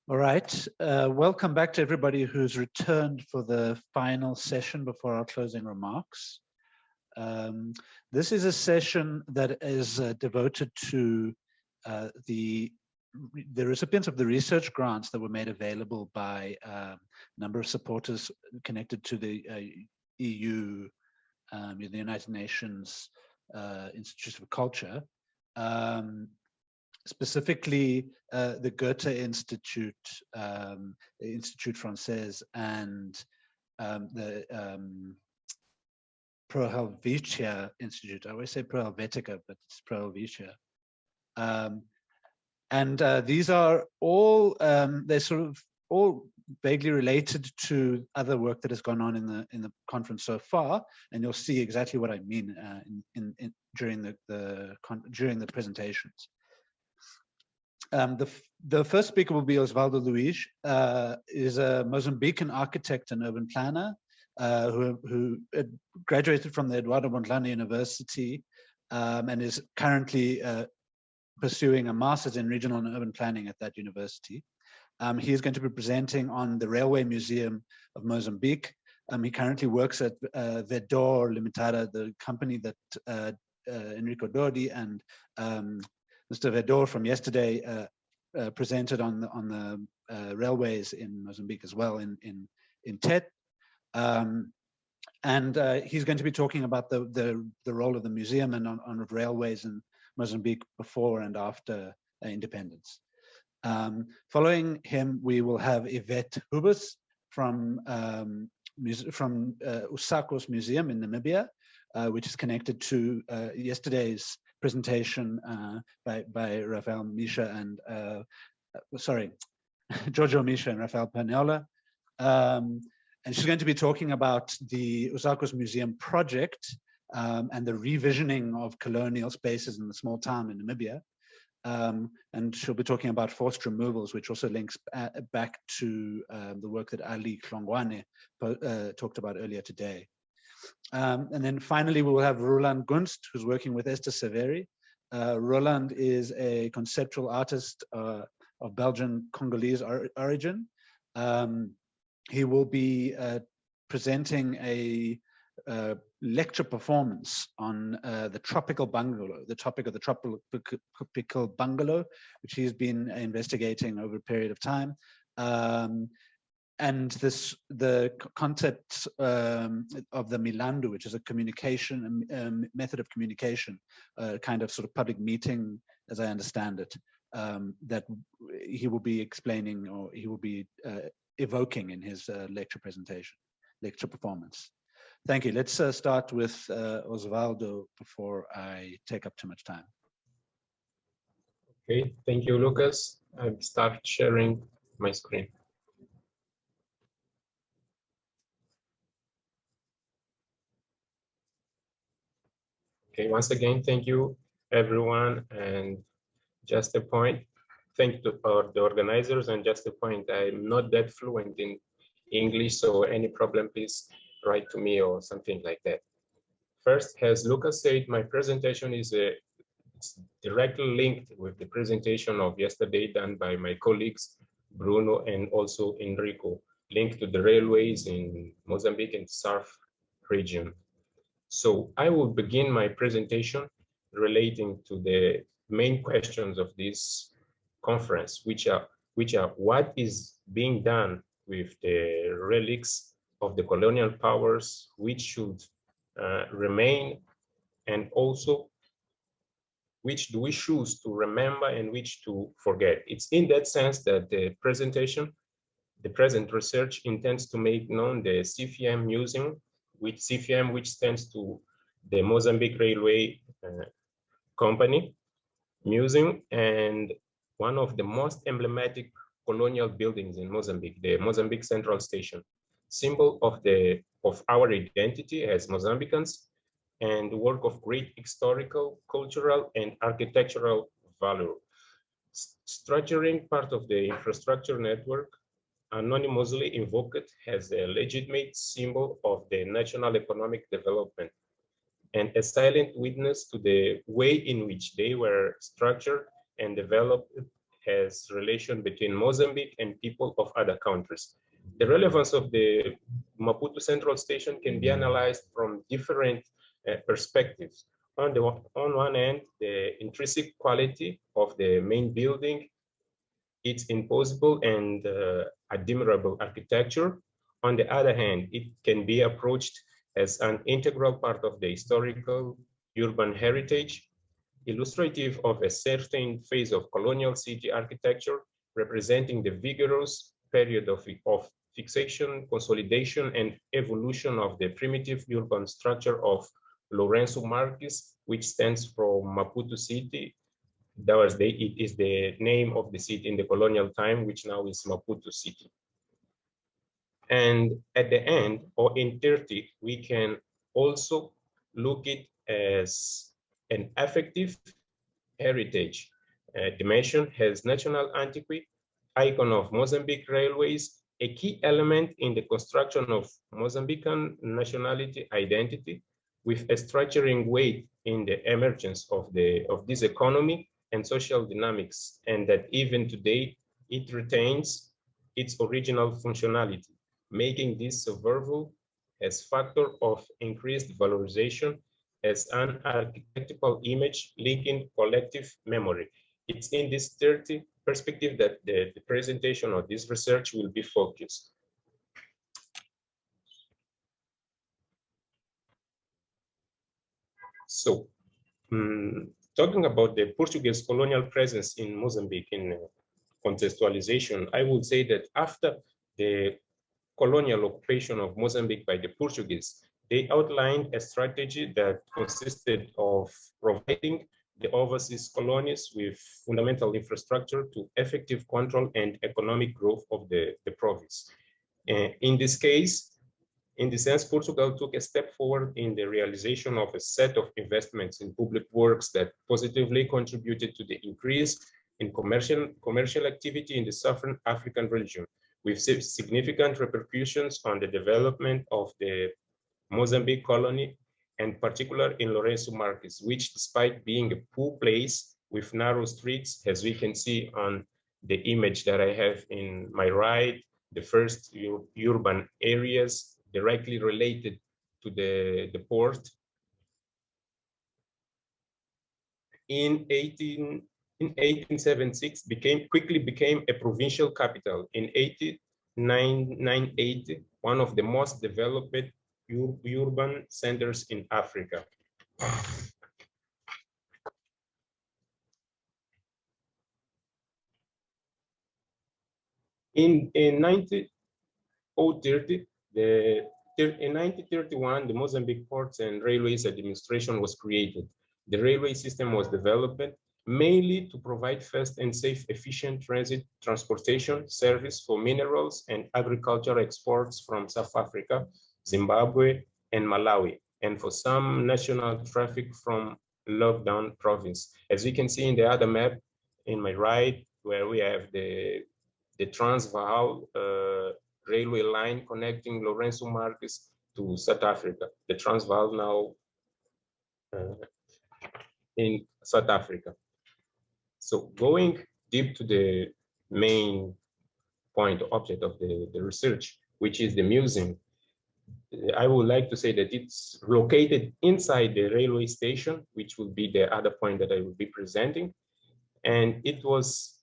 All right. Welcome back to everybody who's returned for the final session before our closing remarks. This is a session that is devoted to the recipients of the research grants that were made available by a number of supporters connected to the EU, the United Nations Institute of Culture. Specifically, the Goethe Institute, the Institut Français, and the Pro Helvetia Institute. I always say Pro Helvetica, but it's Pro Helvetia. These are all they're sort of all vaguely related to other work that has gone on in the conference so far, and you'll see exactly what I mean during the presentations. The first speaker will be Osvaldo Luis, is a Mozambican architect and urban planner who graduated from the Eduardo Mondlane University and is currently pursuing a master's in regional and urban planning at that university. He is going to be presenting on the Railway Museum of Mozambique. He currently works at Vedor Limitada, the company that Enrico Dodi and Mr. Vedor from yesterday presented on the railways in Mozambique as well in TET. He's going to be talking about the role of the museum and on railways in Mozambique before and after independence. Following him, we will have Yvette Hubers from Usakos Museum in Namibia, which is connected to yesterday's presentation by Rafael Misha and Giorgio Misha and Rafael Perniola. And she's going to be talking about the Usakos Museum project and the revisioning of colonial spaces in the small town in Namibia. And she'll be talking about forced removals, which also links back to the work that Ali Klongwane talked about earlier today. And then finally, we will have Roland Gunst, who's working with Esther Severi. Roland is a conceptual artist of Belgian Congolese origin. He will be presenting a lecture performance on the tropical bungalow, the topic of the tropical bungalow, which he's been investigating over a period of time. And the concept of the Milandu, which is a communication method of communication, kind of sort of public meeting, as I understand it, that he will be explaining or he will be evoking in his lecture performance. Thank you. Let's start with Osvaldo before I take up too much time. Okay, thank you, Lucas. I'll start sharing my screen. Okay, once again, thank you, everyone. And just a point, thank to the organizers, and just a point, I'm not that fluent in English, so any problem, please write to me or something like that. First, as Lucas said, my presentation is it's directly linked with the presentation of yesterday done by my colleagues, Bruno and also Enrico, linked to the railways in Mozambique and South region. So I will begin my presentation relating to the main questions of this conference, which are what is being done with the relics of the colonial powers, which should remain, and also which do we choose to remember and which to forget. It's in that sense that the presentation, the present research, intends to make known the CFM Museum, which stands to the Mozambique Railway Company Museum, and one of the most emblematic colonial buildings in Mozambique, the Mozambique Central Station, symbol of our identity as Mozambicans, and work of great historical, cultural, and architectural value. Structuring part of the infrastructure network, anonymously invoked as a legitimate symbol of the national economic development, and a silent witness to the way in which they were structured and developed has relation between Mozambique and people of other countries. The relevance of the Maputo Central Station can be analyzed from different perspectives. On one end, the intrinsic quality of the main building, its imposable and admirable architecture. On the other hand, it can be approached as an integral part of the historical urban heritage, illustrative of a certain phase of colonial city architecture, representing the vigorous period of fixation, consolidation, and evolution of the primitive urban structure of Lourenço Marques, which stands for Maputo City. It is the name of the city in the colonial time, which now is Maputo City. And at the end, or in 30, we can also look it as an affective heritage dimension, has national antiquity, icon of Mozambique railways, a key element in the construction of Mozambican nationality identity, with a structuring weight in the emergence of this economy and social dynamics, and that even today it retains its original functionality, making this survival as factor of increased valorization as an archetypal image linking collective memory. It's in this 30 perspective that the presentation of this research will be focused. So, talking about the Portuguese colonial presence in Mozambique in contextualization, I would say that after the colonial occupation of Mozambique by the Portuguese, they outlined a strategy that consisted of providing the overseas colonies with fundamental infrastructure to effective control and economic growth of the province. In this case, in this sense, Portugal took a step forward in the realization of a set of investments in public works that positively contributed to the increase in commercial activity in the Southern African region, with significant repercussions on the development of the Mozambique colony, and particularly in Lourenço Marques, which, despite being a poor place with narrow streets, as we can see on the image that I have in my right, the first urban areas directly related to the port. In 1876, quickly became a provincial capital. In 980, one of the most developed urban centers in Africa. In 1930, in 1931, the Mozambique Ports and Railways Administration was created. The railway system was developed mainly to provide fast and safe, efficient transit transportation service for minerals and agricultural exports from South Africa, Zimbabwe, and Malawi, and for some national traffic from lockdown province. As we can see in the other map in my right, where we have the Transvaal railway line connecting Lourenço Marques to South Africa, the Transvaal now in South Africa. So going deep to the main point object of the research, which is the museum, I would like to say that it's located inside the railway station, which will be the other point that I will be presenting. And it was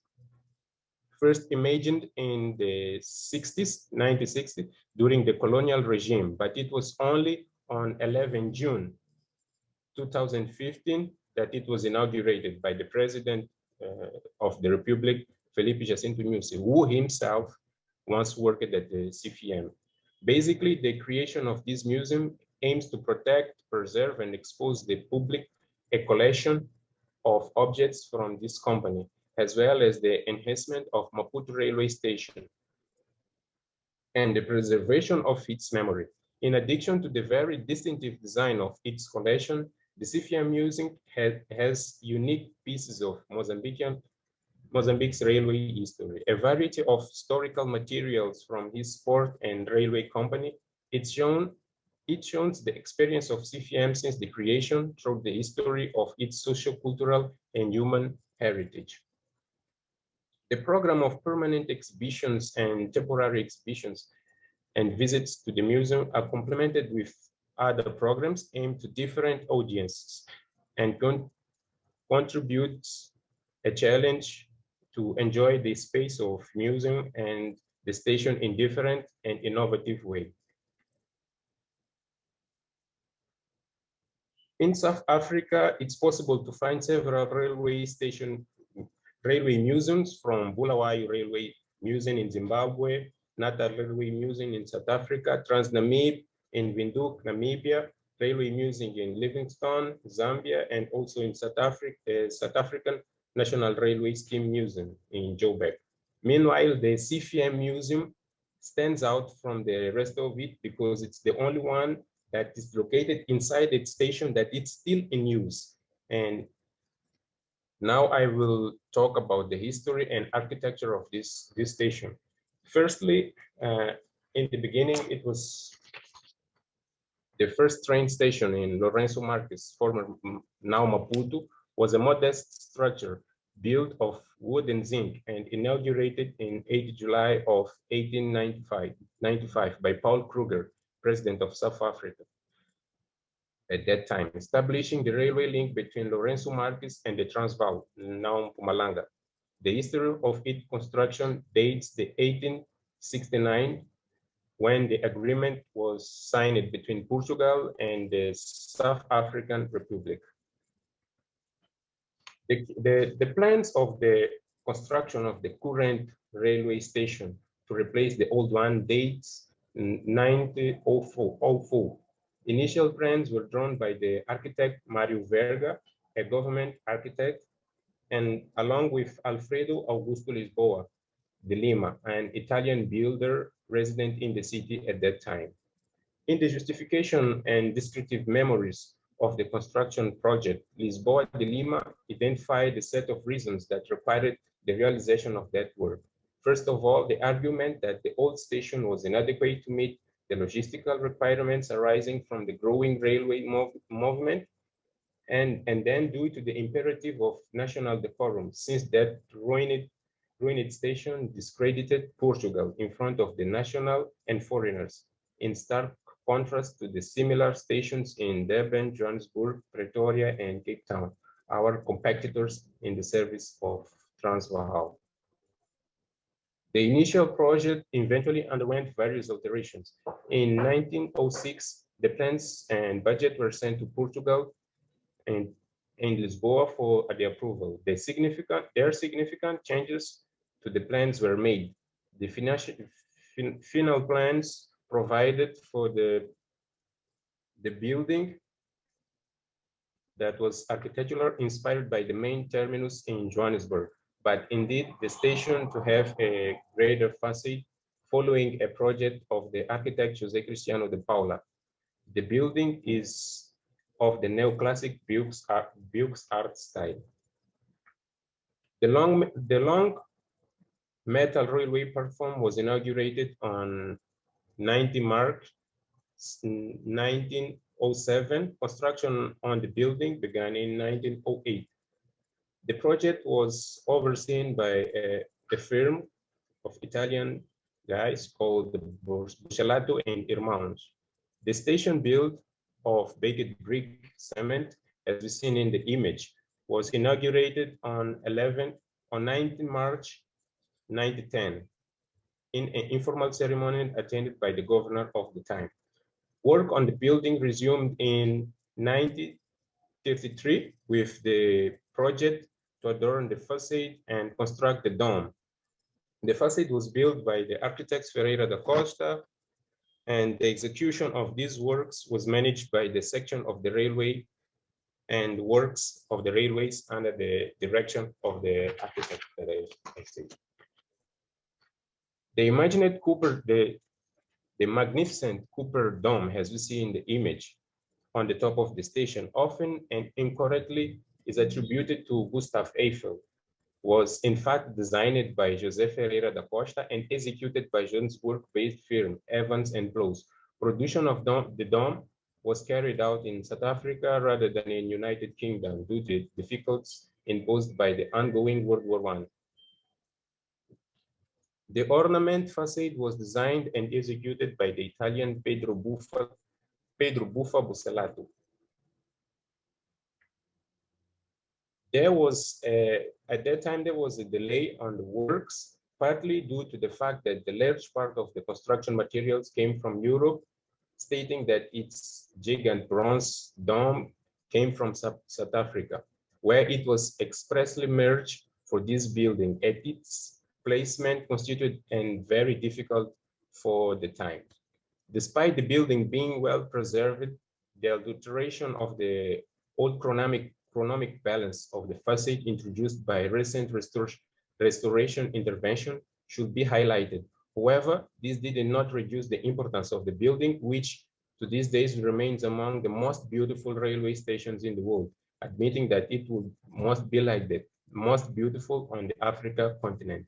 first imagined in the 1960s, during the colonial regime, but it was only on 11 June 2015 that it was inaugurated by the President of the Republic, Felipe Jacinto Nyusi, who himself once worked at the CFM. Basically, the creation of this museum aims to protect, preserve, and expose the public a collection of objects from this company, as well as the enhancement of Maputo railway station and the preservation of its memory. In addition to the very distinctive design of its collection, the CFM Museum has unique pieces of Mozambique's railway history, a variety of historical materials from his port and railway company. It shows the experience of CFM since the creation through the history of its socio-cultural and human heritage. The program of permanent exhibitions and temporary exhibitions and visits to the museum are complemented with other programs aimed to different audiences and contributes a challenge to enjoy the space of museum and the station in different and innovative way. In South Africa, it's possible to find several railway museums, from Bulawayo Railway Museum in Zimbabwe, Natal Railway Museum in South Africa, Transnamib in Windhoek, Namibia, Railway Museum in Livingstone, Zambia, and also in South African National Railway Steam Museum in Joburg. Meanwhile, the CFM Museum stands out from the rest of it because it's the only one that is located inside its station that it's still in use. And now I will talk about the history and architecture of this station. Firstly, in the beginning, it was the first train station in Lourenço Marques, former now Maputo, was a modest structure built of wood and zinc and inaugurated in 8 July of 1895 by Paul Kruger, President of South Africa at that time, establishing the railway link between Lourenço Marques and the Transvaal, now Mpumalanga. The history of its construction dates to 1869, when the agreement was signed between Portugal and the South African Republic. The plans of the construction of the current railway station to replace the old one dates in 1904. Initial plans were drawn by the architect Mario Verga, a government architect, and along with Alfredo Augusto Lisboa de Lima, an Italian builder resident in the city at that time. In the justification and descriptive memories of the construction project, Lisboa de Lima identified a set of reasons that required the realization of that work. First of all, the argument that the old station was inadequate to meet the logistical requirements arising from the growing railway movement, and then due to the imperative of national decorum, since that ruined station discredited Portugal in front of the national and foreigners, in stark contrast to the similar stations in Durban, Johannesburg, Pretoria, and Cape Town, our competitors in the service of Transvaal. The initial project eventually underwent various alterations. In 1906, the plans and budget were sent to Portugal and Lisboa for the approval. Their significant changes to the plans were made. The final plans provided for the building that was architectural inspired by the main terminus in Johannesburg, but indeed the station to have a greater facade following a project of the architect José Cristiano de Paula. The building is of the neoclassic Buick's art style. The long metal railway platform was inaugurated on 19 March 1907. Construction on the building began in 1908. The project was overseen by a firm of Italian guys called Buccellato and Irmãos. The station, built of baked brick cement, as we seen in the image, was inaugurated on 19 March 1910 in an informal ceremony attended by the governor of the time. Work on the building resumed in 1933 with the project to adorn the facade and construct the dome. The facade was built by the architects Ferreira da Costa, and the execution of these works was managed by the section of the railway and works of the railways under the direction of the architect that I said. The imagined Cooper, the magnificent Cooper Dome, as we see in the image on the top of the station, often and incorrectly is attributed to Gustav Eiffel, was in fact designed by José Ferreira da Costa and executed by Johannesburg-based firm Evans and Blows. Production of the dome was carried out in South Africa rather than in United Kingdom due to difficulties imposed by the ongoing World War I. The ornament facade was designed and executed by the Italian Pedro Buffa Buccellato. There was, at that time, there was a delay on the works, partly due to the fact that the large part of the construction materials came from Europe, stating that its gigant bronze dome came from South Africa, where it was expressly merged for this building, and its placement constituted and very difficult for the time. Despite the building being well preserved, the alteration of the old chronomic balance of the facade introduced by recent restoration intervention should be highlighted. However, this did not reduce the importance of the building, which to these days remains among the most beautiful railway stations in the world, admitting that it must be like the most beautiful on the Africa continent.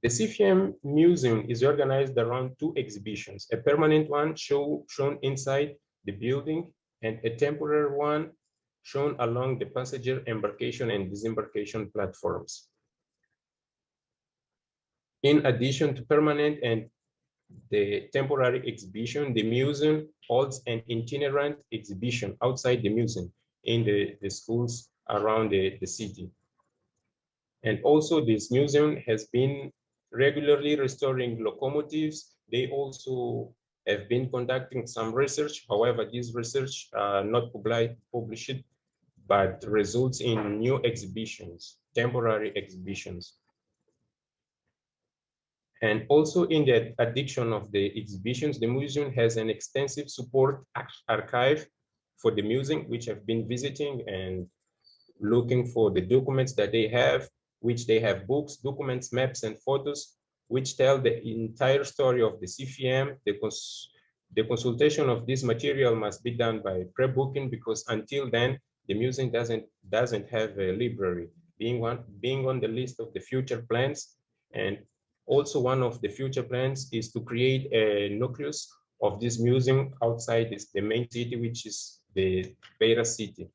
The CFM Museum is organized around two exhibitions, a permanent one shown inside the building and a temporary one shown along the passenger embarkation and disembarkation platforms. In addition to permanent and the temporary exhibition, the museum holds an itinerant exhibition outside the museum in the schools around the city. And also this museum has been regularly restoring locomotives. They also have been conducting some research. However, this research not published, but results in new exhibitions, temporary exhibitions. And also in the addition of the exhibitions, the museum has an extensive support archive for the museum, which I've been visiting and looking for the documents that they have, which they have books, documents, maps, and photos, which tell the entire story of the CFM. The consultation of this material must be done by pre-booking, because until then, the museum doesn't have a library, being on the list of the future plans. And also one of the future plans is to create a nucleus of this museum outside the main city, which is the Beira city.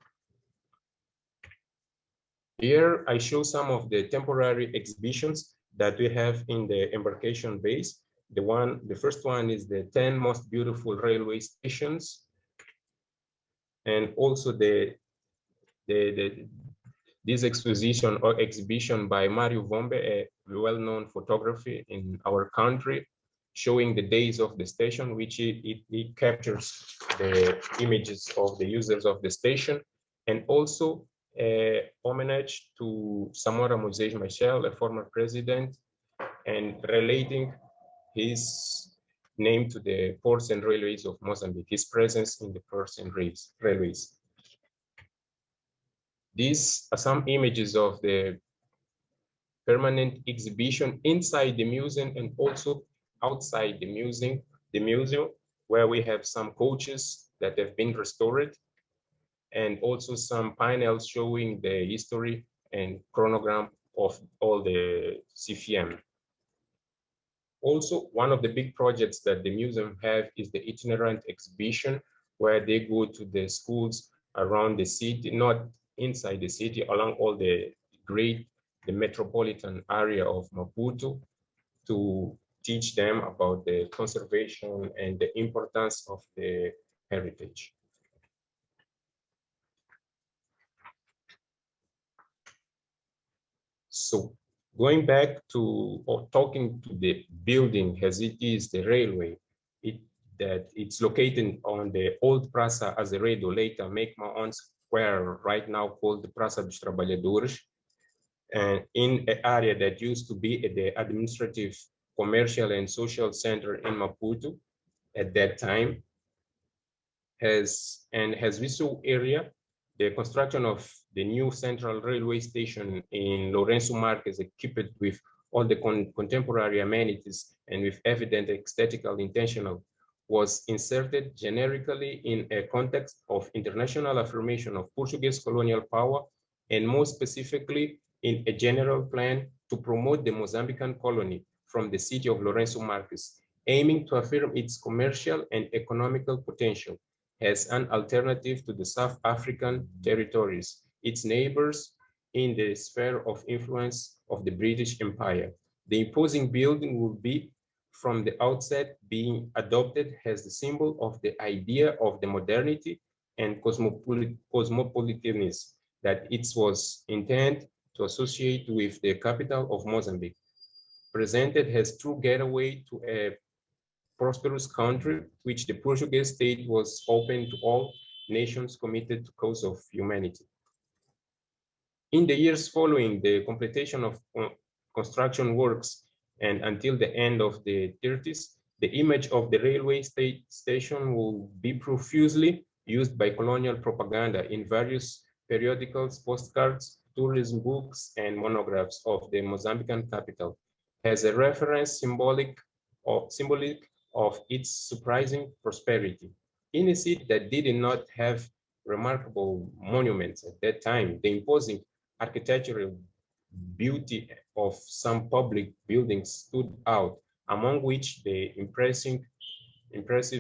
Here I show some of the temporary exhibitions that we have in the embarkation base. The first one is the 10 most beautiful railway stations, and also this exposition or exhibition by Mario Vombe, a well-known photographer in our country, showing the days of the station, which it captures the images of the users of the station, and also homage to Samora Moisés Machel, a former president, and relating his name to the ports and railways of Mozambique, his presence in the ports and railways. These are some images of the permanent exhibition inside the museum and also outside the museum, where we have some coaches that have been restored, and also some panels showing the history and chronogram of all the CFM. Also, one of the big projects that the museum have is the itinerant exhibition, where they go to the schools around the city, not inside the city, along all the metropolitan area of Maputo, to teach them about the conservation and the importance of the heritage. So going back to, or talking to the building as it is, the railway, it's located on the old Praça Azeredo, later Make-My-Own Square, right now called the Praça dos Trabalhadores, and in an area that used to be the administrative, commercial, and social center in Maputo at that time. Has visual area. The construction of the new central railway station in Lourenço Marques, equipped with all the contemporary amenities and with evident aesthetical intentional, was inserted generically in a context of international affirmation of Portuguese colonial power, and more specifically in a general plan to promote the Mozambican colony from the city of Lourenço Marques, aiming to affirm its commercial and economical potential as an alternative to the South African territories, its neighbors, in the sphere of influence of the British Empire. The imposing building will be from the outset being adopted as the symbol of the idea of the modernity and cosmopolitanism that it was intended to associate with the capital of Mozambique, presented as true gateway to a prosperous country, which the Portuguese state was open to all nations committed to cause of humanity. In the years following the completion of construction works and until the end of the 30s, the image of the railway station will be profusely used by colonial propaganda in various periodicals, postcards, tourism books, and monographs of the Mozambican capital as a reference symbolic of its surprising prosperity. In a city that did not have remarkable monuments at that time, the imposing architectural beauty of some public buildings stood out, among which the impressive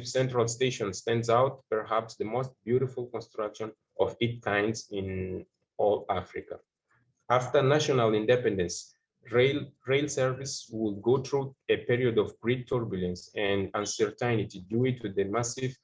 central station stands out, perhaps the most beautiful construction of its kind in all Africa. After national independence, rail service would go through a period of great turbulence and uncertainty due to the massive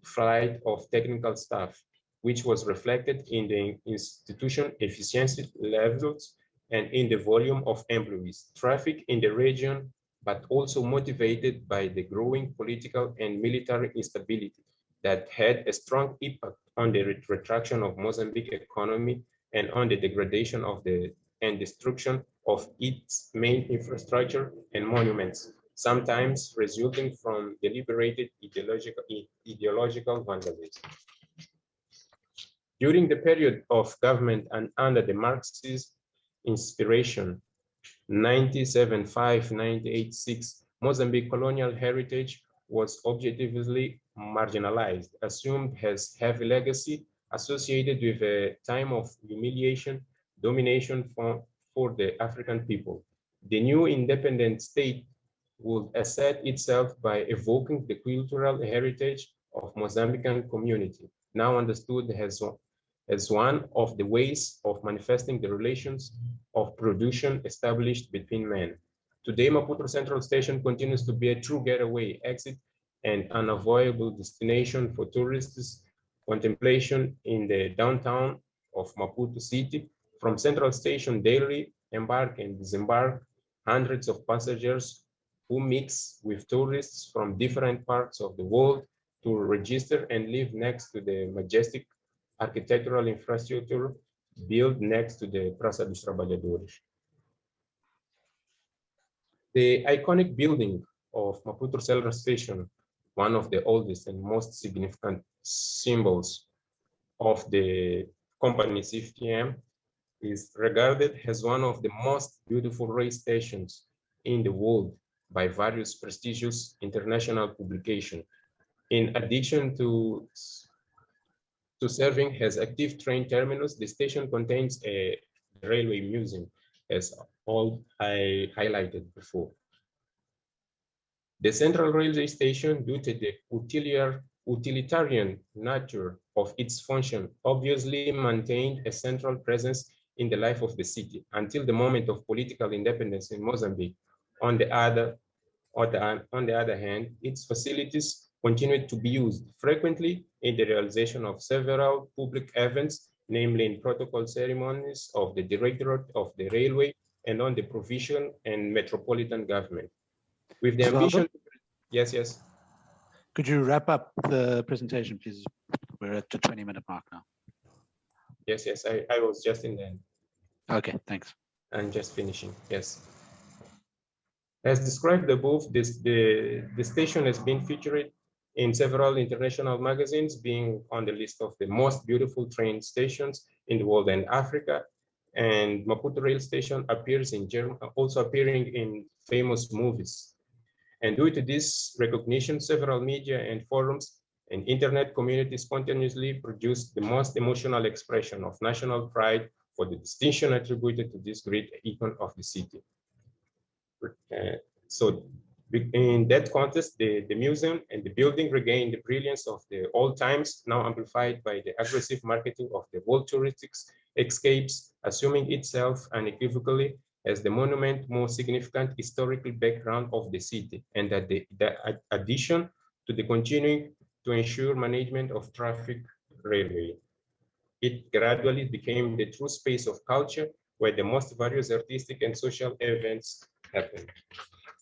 flight of technical staff, which was reflected in the institution efficiency levels and in the volume of employees. Traffic in the region, but also motivated by the growing political and military instability that had a strong impact on the retraction of Mozambique economy and on the degradation of and destruction of its main infrastructure and monuments, sometimes resulting from deliberated ideological vandalism. During the period of government and under the Marxist inspiration, 97.5-98.6, Mozambique colonial heritage was objectively marginalized, assumed as heavy legacy associated with a time of humiliation, domination for the African people. The new independent state would assert itself by evoking the cultural heritage of Mozambican community, now understood as one of the ways of manifesting the relations of production established between men. Today, Maputo Central Station continues to be a true getaway, exit, and unavoidable destination for tourists' contemplation in the downtown of Maputo City. From Central Station daily embark and disembark hundreds of passengers who mix with tourists from different parts of the world to register and live next to the majestic architectural infrastructure built next to the Praça dos Trabalhadores. The iconic building of Maputo Central Station, one of the oldest and most significant symbols of the company CFTM, is regarded as one of the most beautiful rail stations in the world by various prestigious international publications. In addition to serving as active train terminus, the station contains a railway museum, as all I highlighted before. The central railway station, due to the utilitarian nature of its function, obviously maintained a central presence in the life of the city until the moment of political independence in Mozambique. On the other hand, its facilities continued to be used frequently in the realization of several public events, namely in protocol ceremonies of the Directorate of the Railway and on the provincial and metropolitan government. With the ambition, yes. Could you wrap up the presentation, please? We're at the 20-minute mark now. Yes, I was just in the end. Okay, thanks. I'm just finishing, yes. As described above, the station has been featured in several international magazines, being on the list of the most beautiful train stations in the world and Africa. And Maputo Rail Station appears in also appearing in famous movies. And due to this recognition, several media and forums and internet community spontaneously produced the most emotional expression of national pride for the distinction attributed to this great icon of the city. So in that context, the museum and the building regained the brilliance of the old times, now amplified by the aggressive marketing of the World Touristics escapes assuming itself unequivocally as the monument most significant historical background of the city, and that the addition to the continuing to ensure management of traffic railway. It gradually became the true space of culture where the most various artistic and social events happen.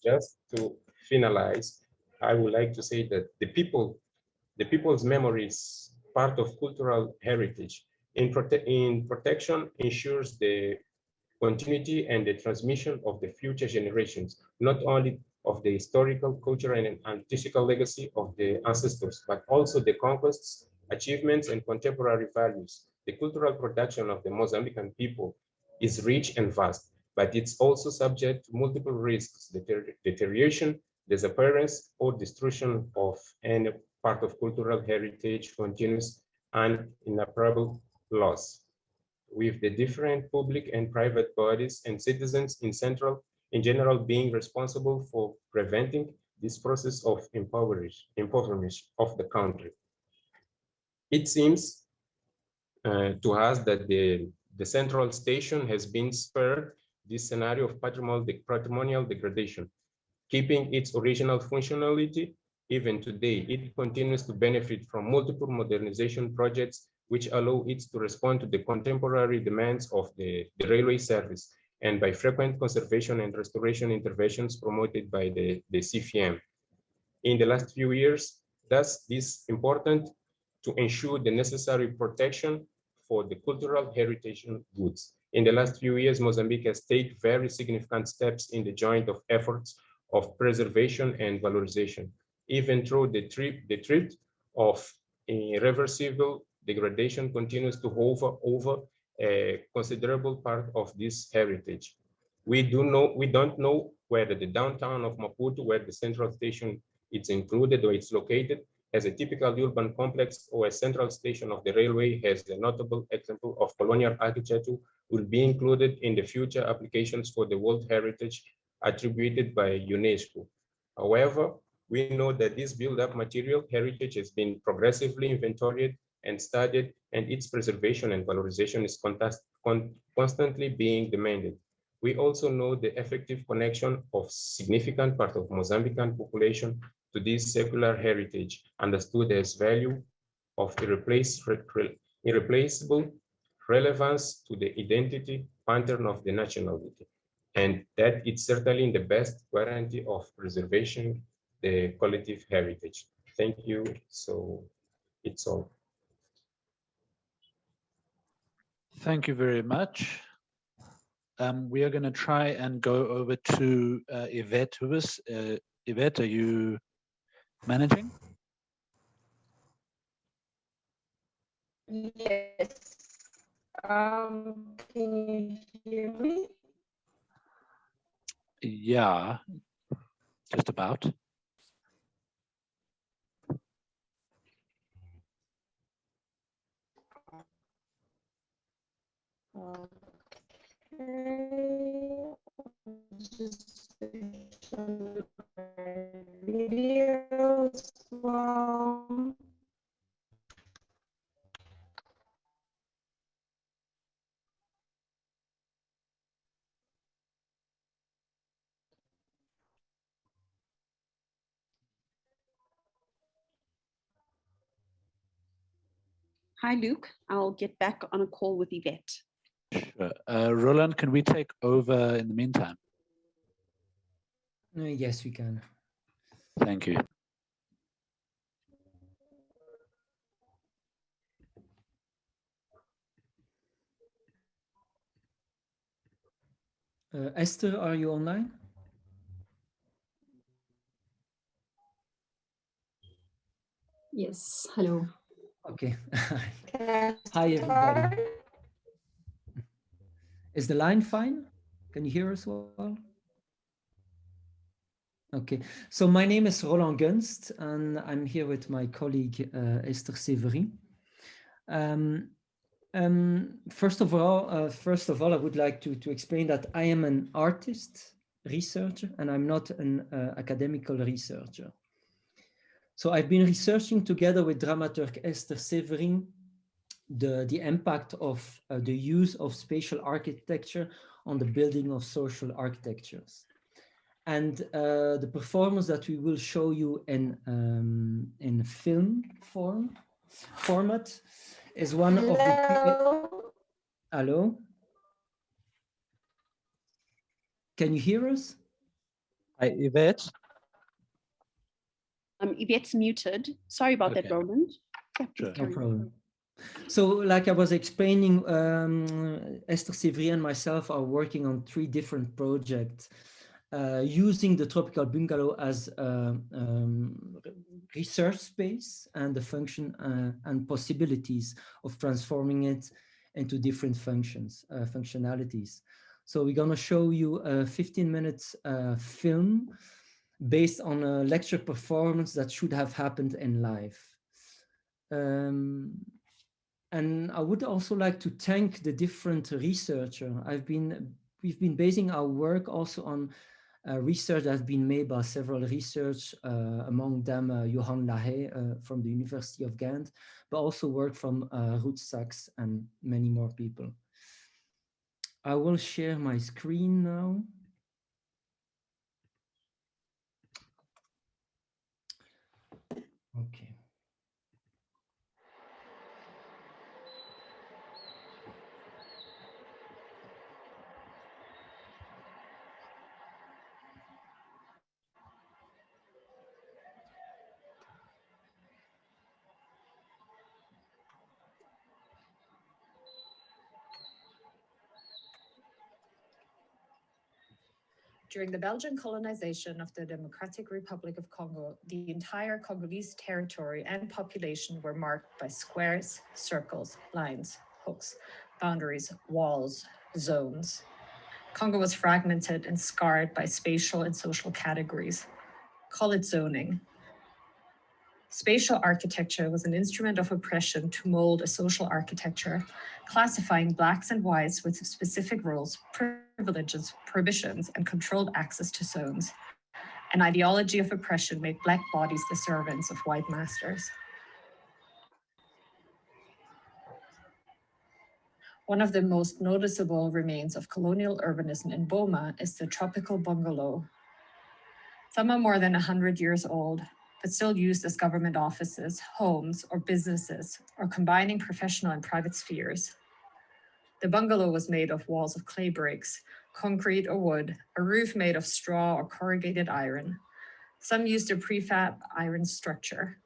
Just to finalize, I would like to say that the people's memories, part of cultural heritage, in protection ensures the continuity and the transmission of the future generations, not only of the historical, cultural, and artistical legacy of the ancestors, but also the conquests, achievements, and contemporary values. The cultural production of the Mozambican people is rich and vast, but it's also subject to multiple risks, deterioration, disappearance, or destruction of any part of cultural heritage continues and irreparable loss, with the different public and private bodies and citizens in general being responsible for preventing this process of impoverishment of the country. It seems to us that the central station has been spared this scenario of patrimonial degradation, keeping its original functionality. Even today, it continues to benefit from multiple modernization projects which allow it to respond to the contemporary demands of the railway service and by frequent conservation and restoration interventions promoted by the CFM. In the last few years, thus, it is important to ensure the necessary protection for the cultural heritage goods. In the last few years, Mozambique has taken very significant steps in the joint efforts of preservation and valorization, even though the threat of irreversible degradation continues to hover over a considerable part of this heritage. We don't know whether the downtown of Maputo, where the central station is included or it's located, as a typical urban complex or a central station of the railway has a notable example of colonial architecture will be included in the future applications for the World Heritage attributed by UNESCO. However, we know that this build-up material heritage has been progressively inventoried and studied, and its preservation and valorization is constantly being demanded. We also know the effective connection of significant part of Mozambican population to this secular heritage, understood as value of irreplaceable relevance to the identity pattern of the nationality, and that it's certainly in the best guarantee of preservation the collective heritage. Thank you. So it's all. Thank you very much. We are going to try and go over to Yvette Huis. Yvette, are you managing? Yes. Can you hear me? Yeah, just about. Okay. Just videos. Well. Hi, Luke. I'll get back on a call with Yvette. Sure. Roland, can we take over in the meantime? Yes, we can. Thank you. Esther, are you online? Yes, hello. Okay. Hi, everybody. Is the line fine? Can you hear us well? Okay, so my name is Roland Gunst, and I'm here with my colleague Esther Severin. First of all, I would like to explain that I am an artist, researcher, and I'm not an academical researcher. So I've been researching together with dramaturg Esther Severin the impact of the use of spatial architecture on the building of social architectures. And the performance that we will show you in film format is one of the... Hello? Hello? Can you hear us? Hi, Yvette. Yvette's muted. Sorry about that, Okay. Roland. Yeah, please Sure. No carry on. problem. So like I was explaining, Esther Sévry and myself are working on 3 different projects using the Tropical Bungalow as a research space and the function and possibilities of transforming it into different functionalities. So we're going to show you a 15-minute film based on a lecture performance that should have happened in live. And I would also like to thank the different researchers. We've been basing our work also on research that's been made by several research, among them Johan Lahaye from the University of Ghent, but also work from Ruud Sachs and many more people. I will share my screen now. Okay. During the Belgian colonization of the Democratic Republic of Congo, the entire Congolese territory and population were marked by squares, circles, lines, hooks, boundaries, walls, zones. Congo was fragmented and scarred by spatial and social categories. Call it zoning. Spatial architecture was an instrument of oppression to mold a social architecture, classifying Blacks and Whites with specific roles, privileges, prohibitions, and controlled access to zones. An ideology of oppression made Black bodies the servants of white masters. One of the most noticeable remains of colonial urbanism in Boma is the tropical bungalow. Some are more than 100 years old, but still used as government offices, homes, or businesses, or combining professional and private spheres. The bungalow was made of walls of clay bricks, concrete or wood, a roof made of straw or corrugated iron. Some used a prefab iron structure.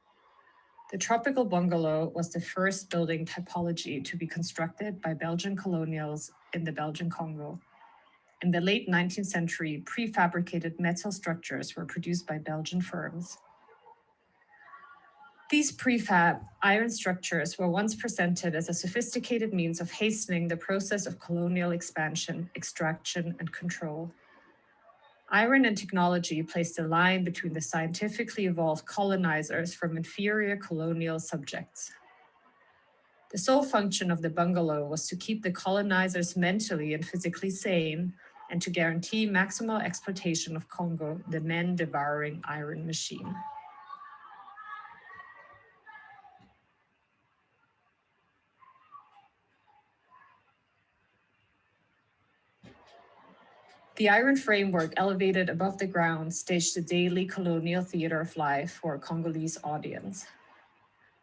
The tropical bungalow was the first building typology to be constructed by Belgian colonials in the Belgian Congo. In the late 19th century, prefabricated metal structures were produced by Belgian firms. These prefab iron structures were once presented as a sophisticated means of hastening the process of colonial expansion, extraction, and control. Iron and technology placed a line between the scientifically evolved colonizers from inferior colonial subjects. The sole function of the bungalow was to keep the colonizers mentally and physically sane and to guarantee maximal exploitation of Congo, the men-devouring iron machine. The iron framework elevated above the ground staged the daily colonial theater of life for a Congolese audience.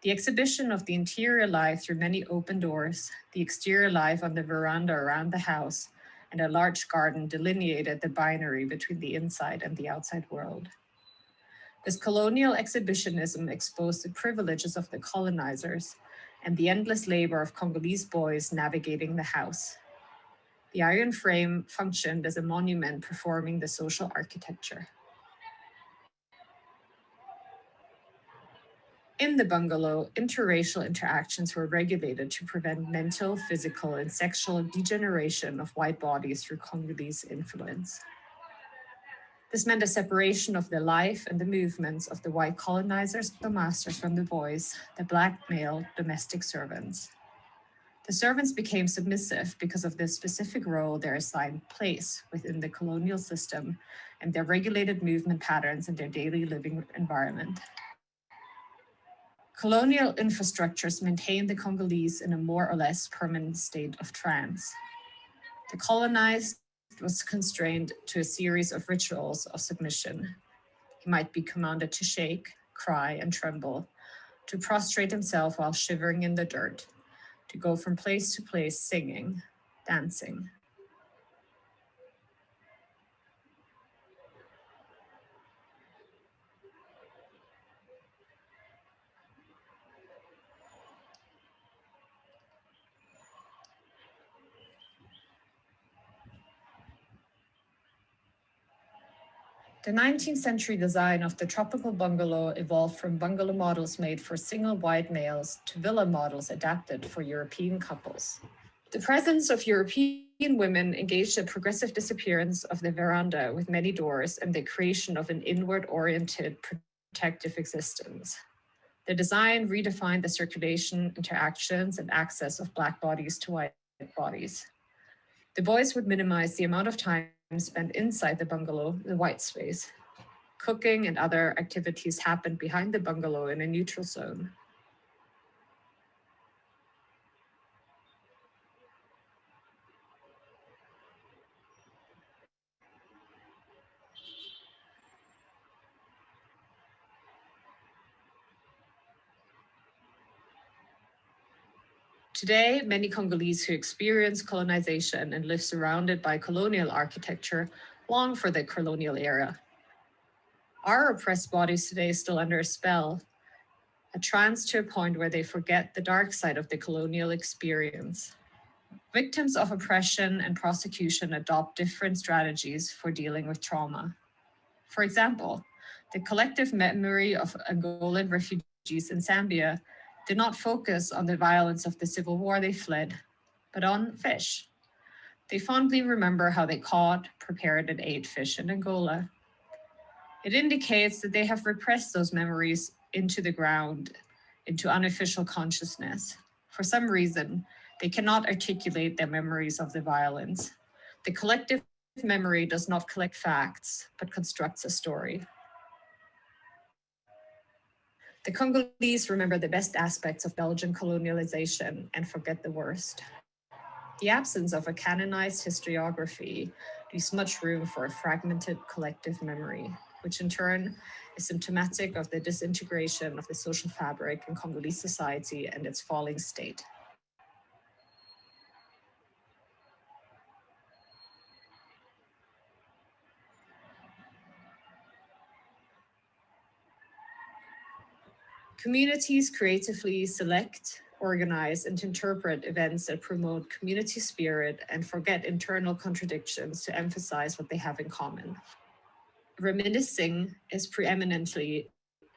The exhibition of the interior life through many open doors, the exterior life on the veranda around the house, and a large garden delineated the binary between the inside and the outside world. This colonial exhibitionism exposed the privileges of the colonizers and the endless labor of Congolese boys navigating the house. The iron frame functioned as a monument performing the social architecture. In the bungalow, interracial interactions were regulated to prevent mental, physical, and sexual degeneration of white bodies through Congolese influence. This meant a separation of the life and the movements of the white colonizers, the masters, from the boys, the Black male domestic servants. The servants became submissive because of the specific role their assigned place within the colonial system and their regulated movement patterns in their daily living environment. Colonial infrastructures maintained the Congolese in a more or less permanent state of trance. The colonized was constrained to a series of rituals of submission. He might be commanded to shake, cry, and tremble, to prostrate himself while shivering in the dirt, to go from place to place singing, dancing. The 19th century design of the tropical bungalow evolved from bungalow models made for single white males to villa models adapted for European couples. The presence of European women engaged a progressive disappearance of the veranda with many doors and the creation of an inward-oriented protective existence. The design redefined the circulation, interactions, and access of Black bodies to white bodies. The boys would minimize the amount of time spent inside the bungalow, the white space. Cooking and other activities happened behind the bungalow in a neutral zone. Today, many Congolese who experience colonization and live surrounded by colonial architecture long for the colonial era. Our oppressed bodies today still under a spell, a trance to a point where they forget the dark side of the colonial experience. Victims of oppression and prosecution adopt different strategies for dealing with trauma. For example, the collective memory of Angolan refugees in Zambia did not focus on the violence of the civil war they fled, but on fish. They fondly remember how they caught, prepared, and ate fish in Angola. It indicates that they have repressed those memories into the ground, into unofficial consciousness. For some reason, they cannot articulate their memories of the violence. The collective memory does not collect facts, but constructs a story. The Congolese remember the best aspects of Belgian colonialization and forget the worst. The absence of a canonized historiography leaves much room for a fragmented collective memory, which in turn is symptomatic of the disintegration of the social fabric in Congolese society and its falling state. Communities creatively select, organize, and interpret events that promote community spirit and forget internal contradictions to emphasize what they have in common. Reminiscing is preeminently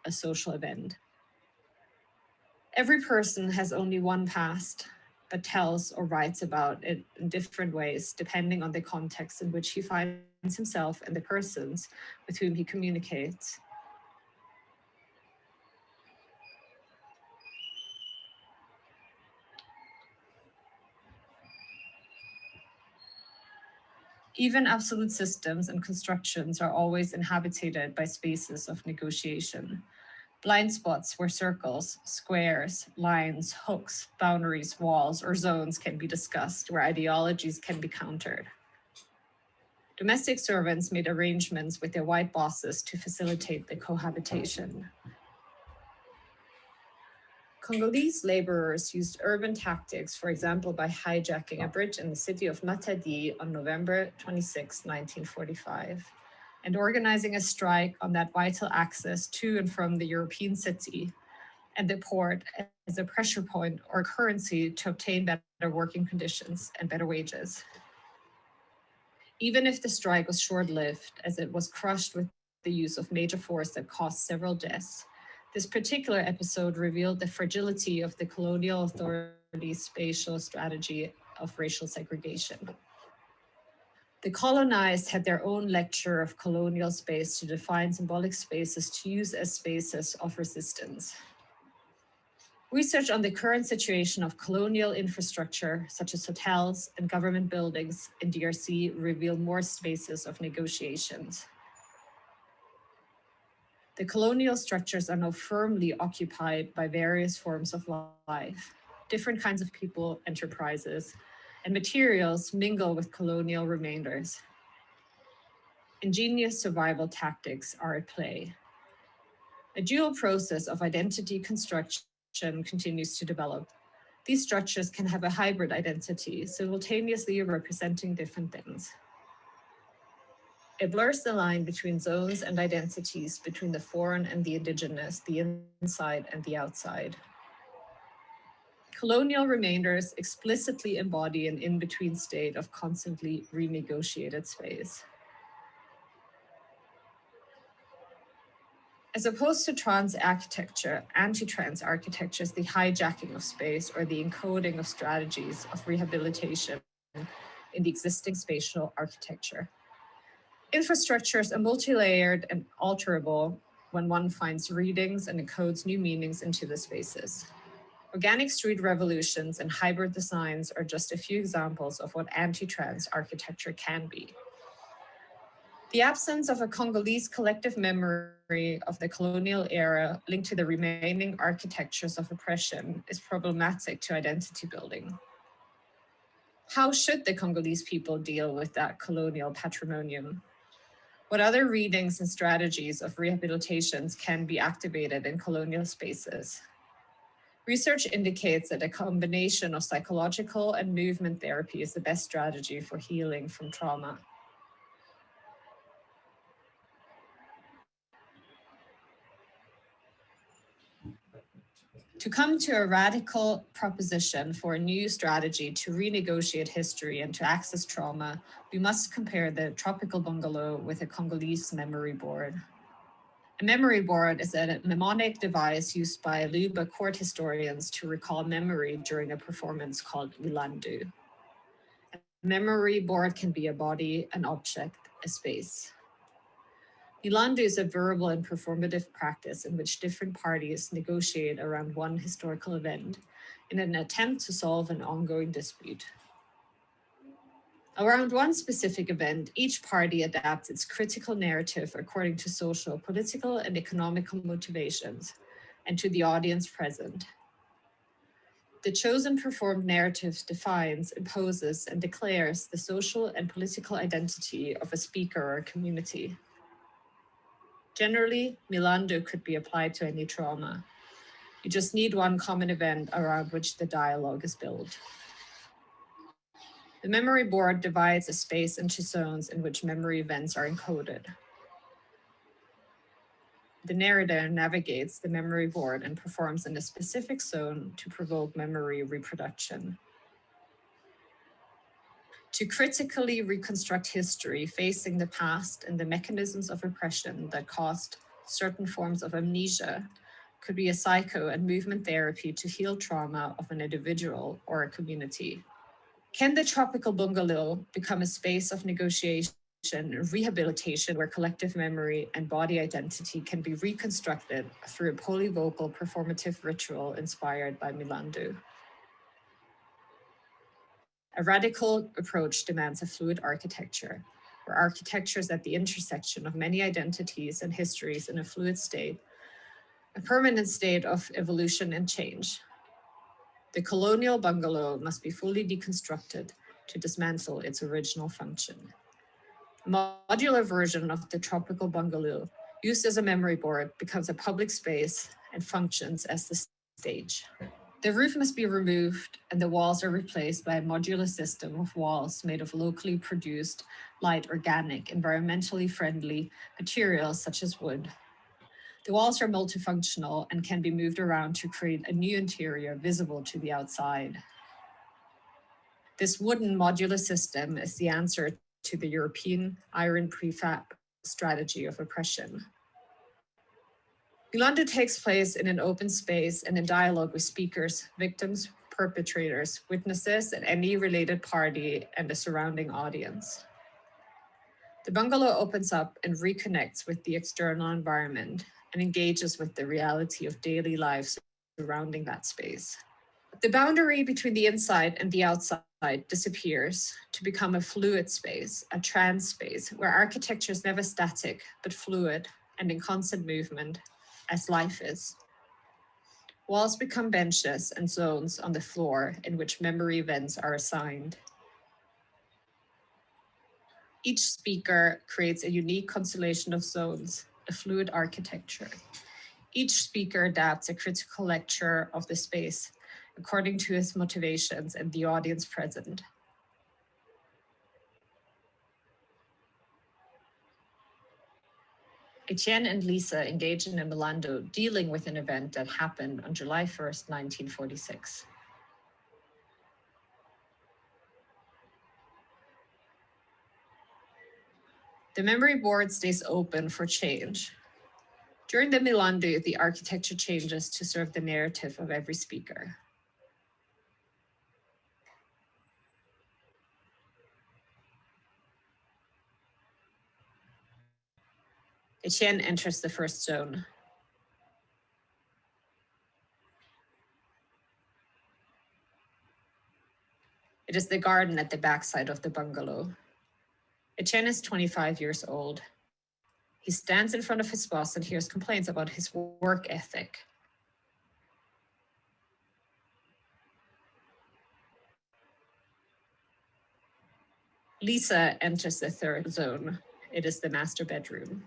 a social event. Every person has only one past, but tells or writes about it in different ways, depending on the context in which he finds himself and the persons with whom he communicates. Even absolute systems and constructions are always inhabited by spaces of negotiation. Blind spots where circles, squares, lines, hooks, boundaries, walls, or zones can be discussed, where ideologies can be countered. Domestic servants made arrangements with their white bosses to facilitate the cohabitation. Congolese laborers used urban tactics, for example, by hijacking a bridge in the city of Matadi on November 26, 1945, and organizing a strike on that vital access to and from the European city and the port as a pressure point or currency to obtain better working conditions and better wages. Even if the strike was short-lived, as it was crushed with the use of major force that caused several deaths, this particular episode revealed the fragility of the colonial authorities' spatial strategy of racial segregation. The colonized had their own lecture of colonial space to define symbolic spaces to use as spaces of resistance. Research on the current situation of colonial infrastructure, such as hotels and government buildings in DRC, reveal more spaces of negotiations. The colonial structures are now firmly occupied by various forms of life. Different kinds of people, enterprises, and materials mingle with colonial remainders. Ingenious survival tactics are at play. A dual process of identity construction continues to develop. These structures can have a hybrid identity, simultaneously representing different things. It blurs the line between zones and identities, between the foreign and the indigenous, the inside and the outside. Colonial remainders explicitly embody an in-between state of constantly renegotiated space. As opposed to trans architecture, anti-trans architecture is the hijacking of space or the encoding of strategies of rehabilitation in the existing spatial architecture. Infrastructures are multi-layered and alterable when one finds readings and encodes new meanings into the spaces. Organic street revolutions and hybrid designs are just a few examples of what anti-trans architecture can be. The absence of a Congolese collective memory of the colonial era linked to the remaining architectures of oppression is problematic to identity building. How should the Congolese people deal with that colonial patrimonium? What other readings and strategies of rehabilitations can be activated in colonial spaces? Research indicates that a combination of psychological and movement therapy is the best strategy for healing from trauma. To come to a radical proposition for a new strategy to renegotiate history and to access trauma, we must compare the tropical bungalow with a Congolese memory board. A memory board is a mnemonic device used by Luba court historians to recall memory during a performance called Milandu. A memory board can be a body, an object, a space. Milandu is a verbal and performative practice in which different parties negotiate around one historical event in an attempt to solve an ongoing dispute. Around one specific event, each party adapts its critical narrative according to social, political, and economical motivations, and to the audience present. The chosen performed narrative defines, imposes, and declares the social and political identity of a speaker or a community. Generally, Milandu could be applied to any trauma. You just need one common event around which the dialogue is built. The memory board divides a space into zones in which memory events are encoded. The narrator navigates the memory board and performs in a specific zone to provoke memory reproduction. To critically reconstruct history facing the past and the mechanisms of oppression that caused certain forms of amnesia could be a psycho and movement therapy to heal trauma of an individual or a community. Can the tropical bungalow become a space of negotiation and rehabilitation where collective memory and body identity can be reconstructed through a polyvocal performative ritual inspired by Milandu? A radical approach demands a fluid architecture, where architecture is at the intersection of many identities and histories in a fluid state, a permanent state of evolution and change. The colonial bungalow must be fully deconstructed to dismantle its original function. A modular version of the tropical bungalow, used as a memory board, becomes a public space and functions as the stage. The roof must be removed and the walls are replaced by a modular system of walls made of locally produced, light, organic, environmentally friendly materials such as wood. The walls are multifunctional and can be moved around to create a new interior visible to the outside. This wooden modular system is the answer to the European iron prefab strategy of oppression. Milandu takes place in an open space and in dialogue with speakers, victims, perpetrators, witnesses, and any related party and the surrounding audience. The bungalow opens up and reconnects with the external environment and engages with the reality of daily life surrounding that space. The boundary between the inside and the outside disappears to become a fluid space, a trans space, where architecture is never static, but fluid, and in constant movement, as life is. Walls become benches and zones on the floor in which memory events are assigned. Each speaker creates a unique constellation of zones, a fluid architecture. Each speaker adapts a critical lecture of the space according to his motivations and the audience present. Etienne and Lisa engage in a Milando dealing with an event that happened on July 1st, 1946. The memory board stays open for change. During the Milando, the architecture changes to serve the narrative of every speaker. Etienne enters the first zone. It is the garden at the backside of the bungalow. Etienne is 25 years old. He stands in front of his boss and hears complaints about his work ethic. Lisa enters the third zone. It is the master bedroom.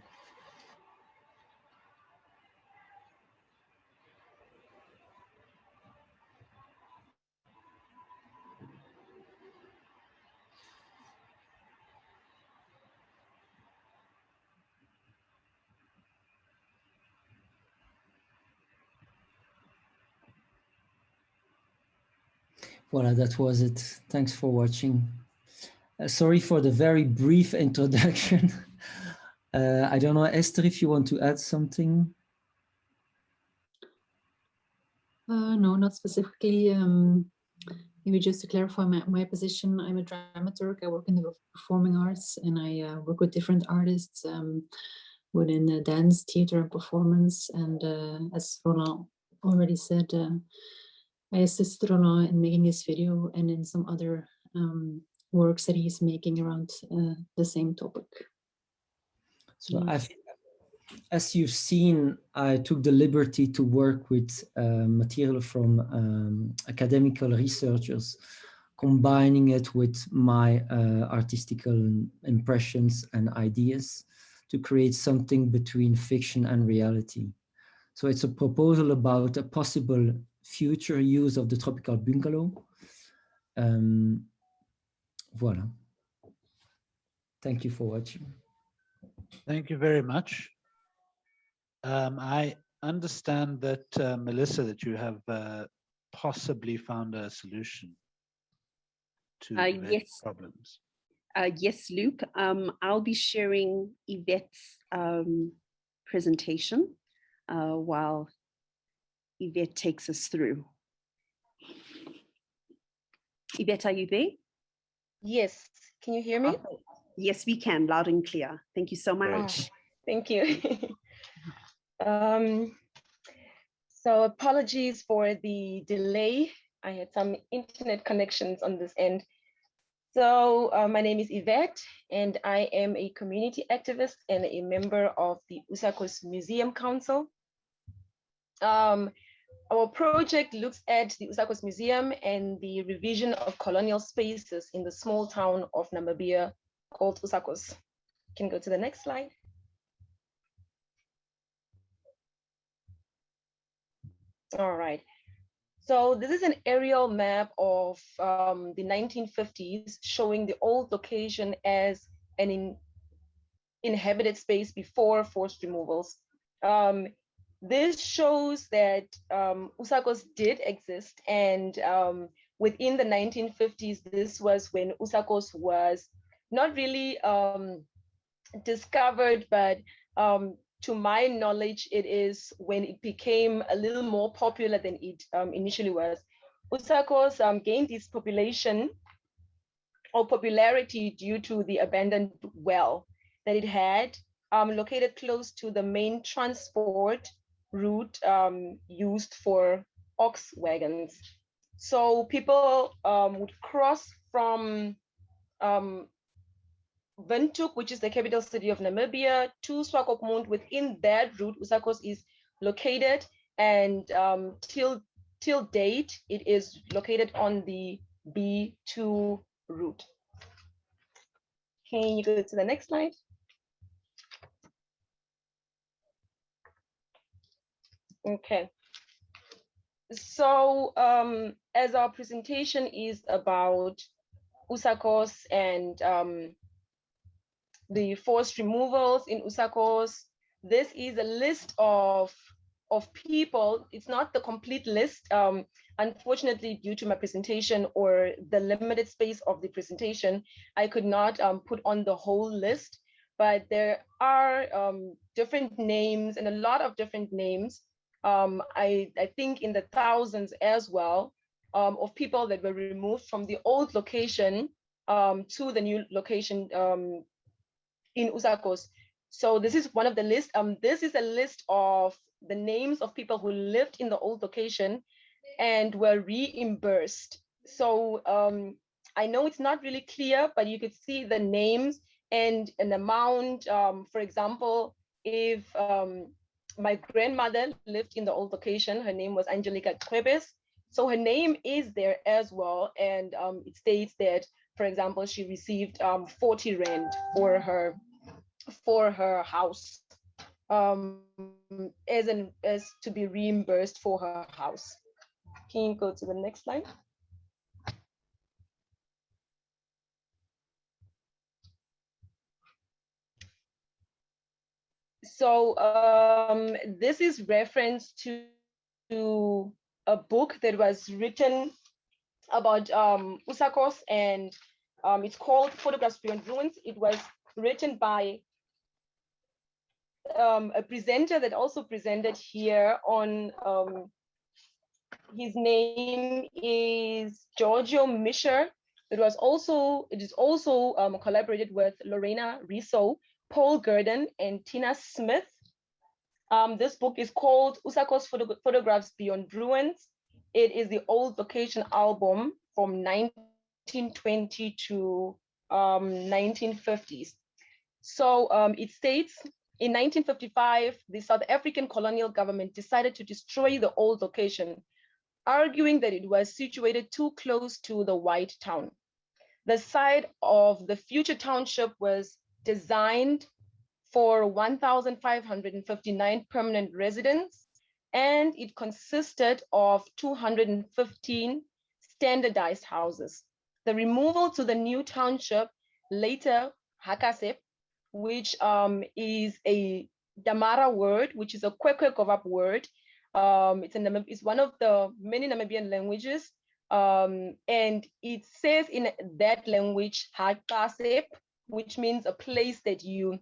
Voila, that was it. Thanks for watching. Sorry for the very brief introduction. I don't know, Esther, if you want to add something. No, not specifically. Maybe just to clarify my position, I'm a dramaturg. I work in the performing arts, and I work with different artists within dance, theater, and performance. And as Roland already said, I assisted Roland in making this video and in some other works that he's making around the same topic. So as you've seen, I took the liberty to work with material from academical researchers, combining it with my artistical impressions and ideas to create something between fiction and reality. So it's a proposal about a possible future use of the tropical bungalow. Voila. Thank you for watching. Thank you very much. I understand that, Melissa, that you have possibly found a solution to yes. problems. Yes, Luke. I'll be sharing Yvette's presentation while Yvette takes us through. Yvette, are you there? Yes, can you hear me? Okay. Yes, we can, loud and clear. Thank you so much. Thank you. So apologies for the delay. I had some internet connections on this end. So my name is Yvette, and I am a community activist and a member of the USACOS Museum Council. Our project looks at the USACOS Museum and the revision of colonial spaces in the small town of Namibia called USACOS. Can go to the next slide. All right. So this is an aerial map of the 1950s showing the old location as an inhabited space before forced removals. This shows that USACOS did exist, and within the 1950s, this was when USACOS was not really discovered, but to my knowledge, it is when it became a little more popular than it initially was. USACOS gained its population or popularity due to the abandoned well that it had, located close to the main transport route used for ox wagons. So people would cross from Windhoek, which is the capital city of Namibia, to Swakopmund. Within that route, Usakos is located, and till date, it is located on the B2 route. Can you go to the next slide? Okay. So as our presentation is about Usakos and the forced removals in Usakos, this is a list of people. It's not the complete list. Unfortunately, due to my presentation or the limited space of the presentation, I could not put on the whole list, but there are different names and a lot of different names. I think in the thousands as well, of people that were removed from the old location to the new location in Usakos. So this is one of the lists. This is a list of the names of people who lived in the old location and were reimbursed. So I know it's not really clear, but you could see the names and an amount. For example, if my grandmother lived in the old location, her name was Angelica Kwebes. So her name is there as well. And it states that, for example, she received 40 rand for her house, as to be reimbursed for her house. Can you go to the next slide? So this is reference to a book that was written about Usakos, and it's called Photographs Beyond Ruins. It was written by a presenter that also presented here on, his name is Giorgio Mischer. It is also collaborated with Lorena Riso, Paul Gurdon, and Tina Smith. This book is called Usakos Photographs Beyond Ruins. It is the old location album from 1920 to 1950s. So it states, in 1955, the South African colonial government decided to destroy the old location, arguing that it was situated too close to the White Town. The site of the future township was designed for 1,559 permanent residents, and it consisted of 215 standardized houses. The removal to the new township, later Hakasep, which is a Damara word, which is a Kwekwe-Govap word. It's one of the many Namibian languages. And it says in that language, Hakasep, which means a place that you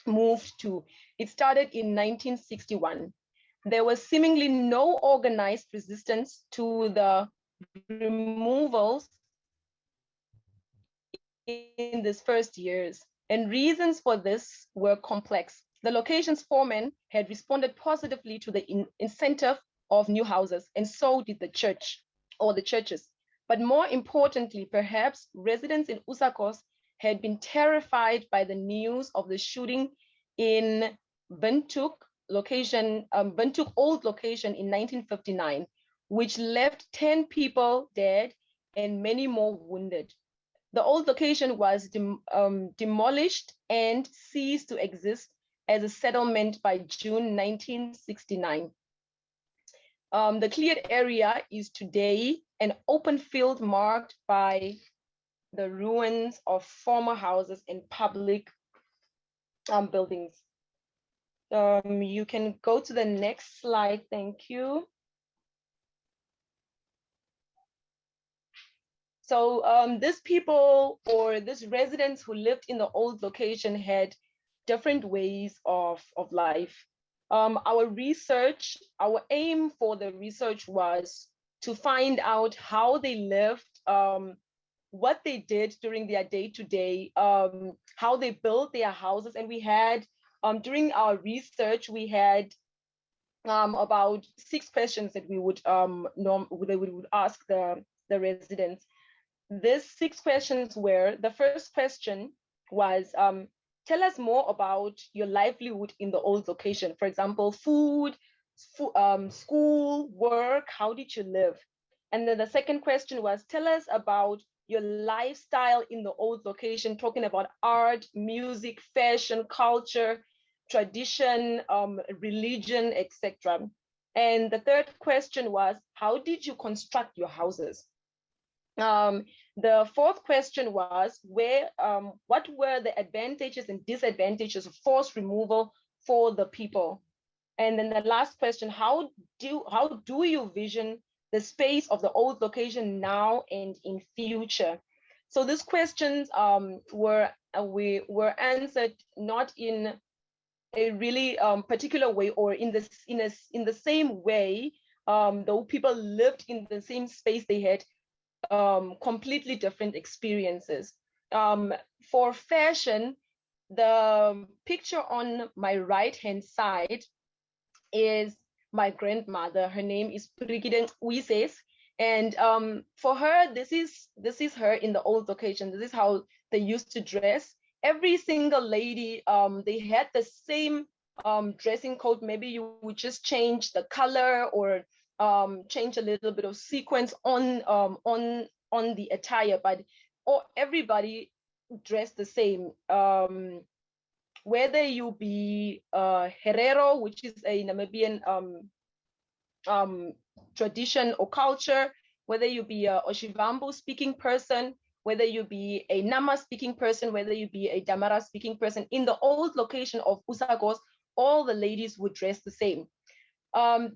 moved to. It started in 1961. There was seemingly no organized resistance to the removals in these first years, and reasons for this were complex. The location's foreman had responded positively to the incentive of new houses, and so did the church or the churches. But more importantly, perhaps, residents in Usakos had been terrified by the news of the shooting in Windhoek location, Windhoek old location in 1959, which left 10 people dead and many more wounded. The old location was demolished and ceased to exist as a settlement by June 1969. The cleared area is today an open field marked by the ruins of former houses and public buildings. You can go to the next slide, thank you. So these people or these residents who lived in the old location had different ways of life. Our aim for the research was to find out how they lived, what they did during their day-to-day, how they built their houses. And we had, during our research, we had about 6 questions that we would ask the residents. These 6 questions were, the first question, was tell us more about your livelihood in the old location. For example, food, school, work, how did you live? And then the second question was, tell us about your lifestyle in the old location, talking about art, music, fashion, culture, tradition, religion, etc. And the third question was, how did you construct your houses? The fourth question was, what were the advantages and disadvantages of forced removal for the people? And then the last question, how do you vision the space of the old location now and in future? So these questions were answered not in a really particular way or in the same way, though people lived in the same space, they had completely different experiences. For fashion, the picture on my right-hand side is my grandmother. Her name is Brigiden Uises. And for her, this is her in the old location. This is how they used to dress. Every single lady, they had the same dressing code. Maybe you would just change the color or change a little bit of sequence on the attire, but everybody dressed the same. Whether you be Herero, which is a Namibian tradition or culture, whether you be a Oshivambo speaking person, whether you be a Nama speaking person, whether you be a Damara speaking person, in the old location of Usagos, all the ladies would dress the same.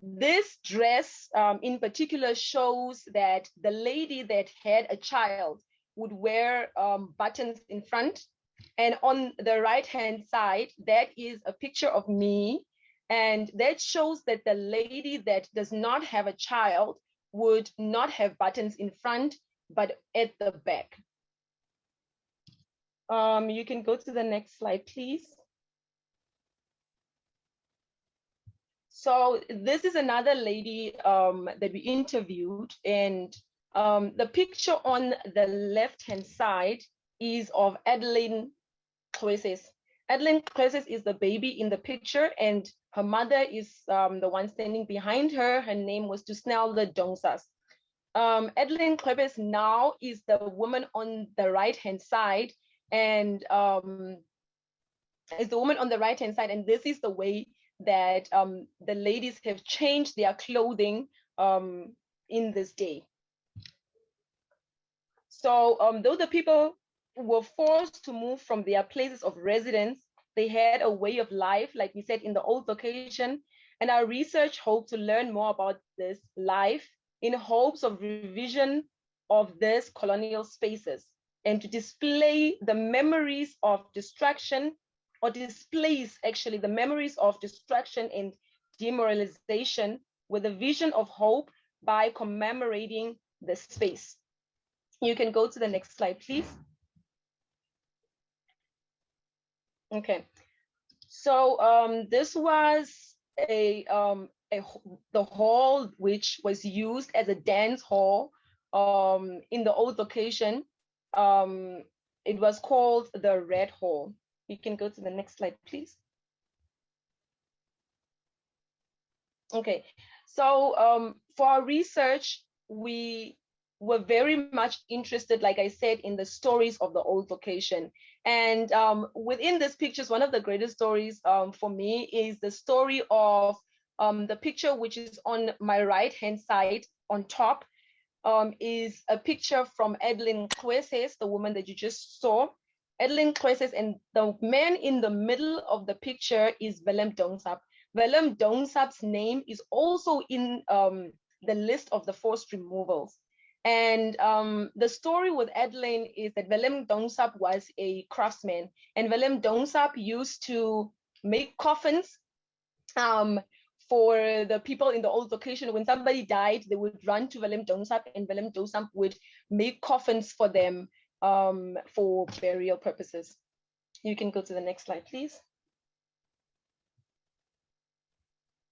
This dress in particular shows that the lady that had a child would wear buttons in front. And on the right-hand side, that is a picture of me. And that shows that the lady that does not have a child would not have buttons in front, but at the back. You can go to the next slide, please. So this is another lady that we interviewed, and the picture on the left-hand side is of Adeline Cloises. Adeline Cloises is the baby in the picture, and her mother is the one standing behind her. Her name was Tusnelda Dongsas. Adeline Cloises now is the woman on the right-hand side, and is the woman on the right-hand side, and this is the way that the ladies have changed their clothing in this day. So though the people were forced to move from their places of residence, they had a way of life, like we said, in the old location. And our research hoped to learn more about this life in hopes of revision of these colonial spaces and to display the memories of destruction, or displays actually the memories of destruction and demoralization with a vision of hope by commemorating the space. You can go to the next slide, please. Okay, so this was the hall which was used as a dance hall in the old location. It was called the Red Hall. You can go to the next slide, please. Okay, so for our research, we were very much interested, like I said, in the stories of the old location. And within these pictures, one of the greatest stories for me is the story of the picture which is on my right-hand side on top, is a picture from Adeline Cloises, the woman that you just saw. Adeline Cloises, and the man in the middle of the picture is Willem Dongsap. Willem Dongsap's name is also in the list of the forced removals. And the story with Adeline is that Willem Dongsap was a craftsman, and Willem Dongsap used to make coffins for the people in the old location. When somebody died, they would run to Willem Dongsap, and Willem Dongsap would make coffins for them for burial purposes. You can go to the next slide, please.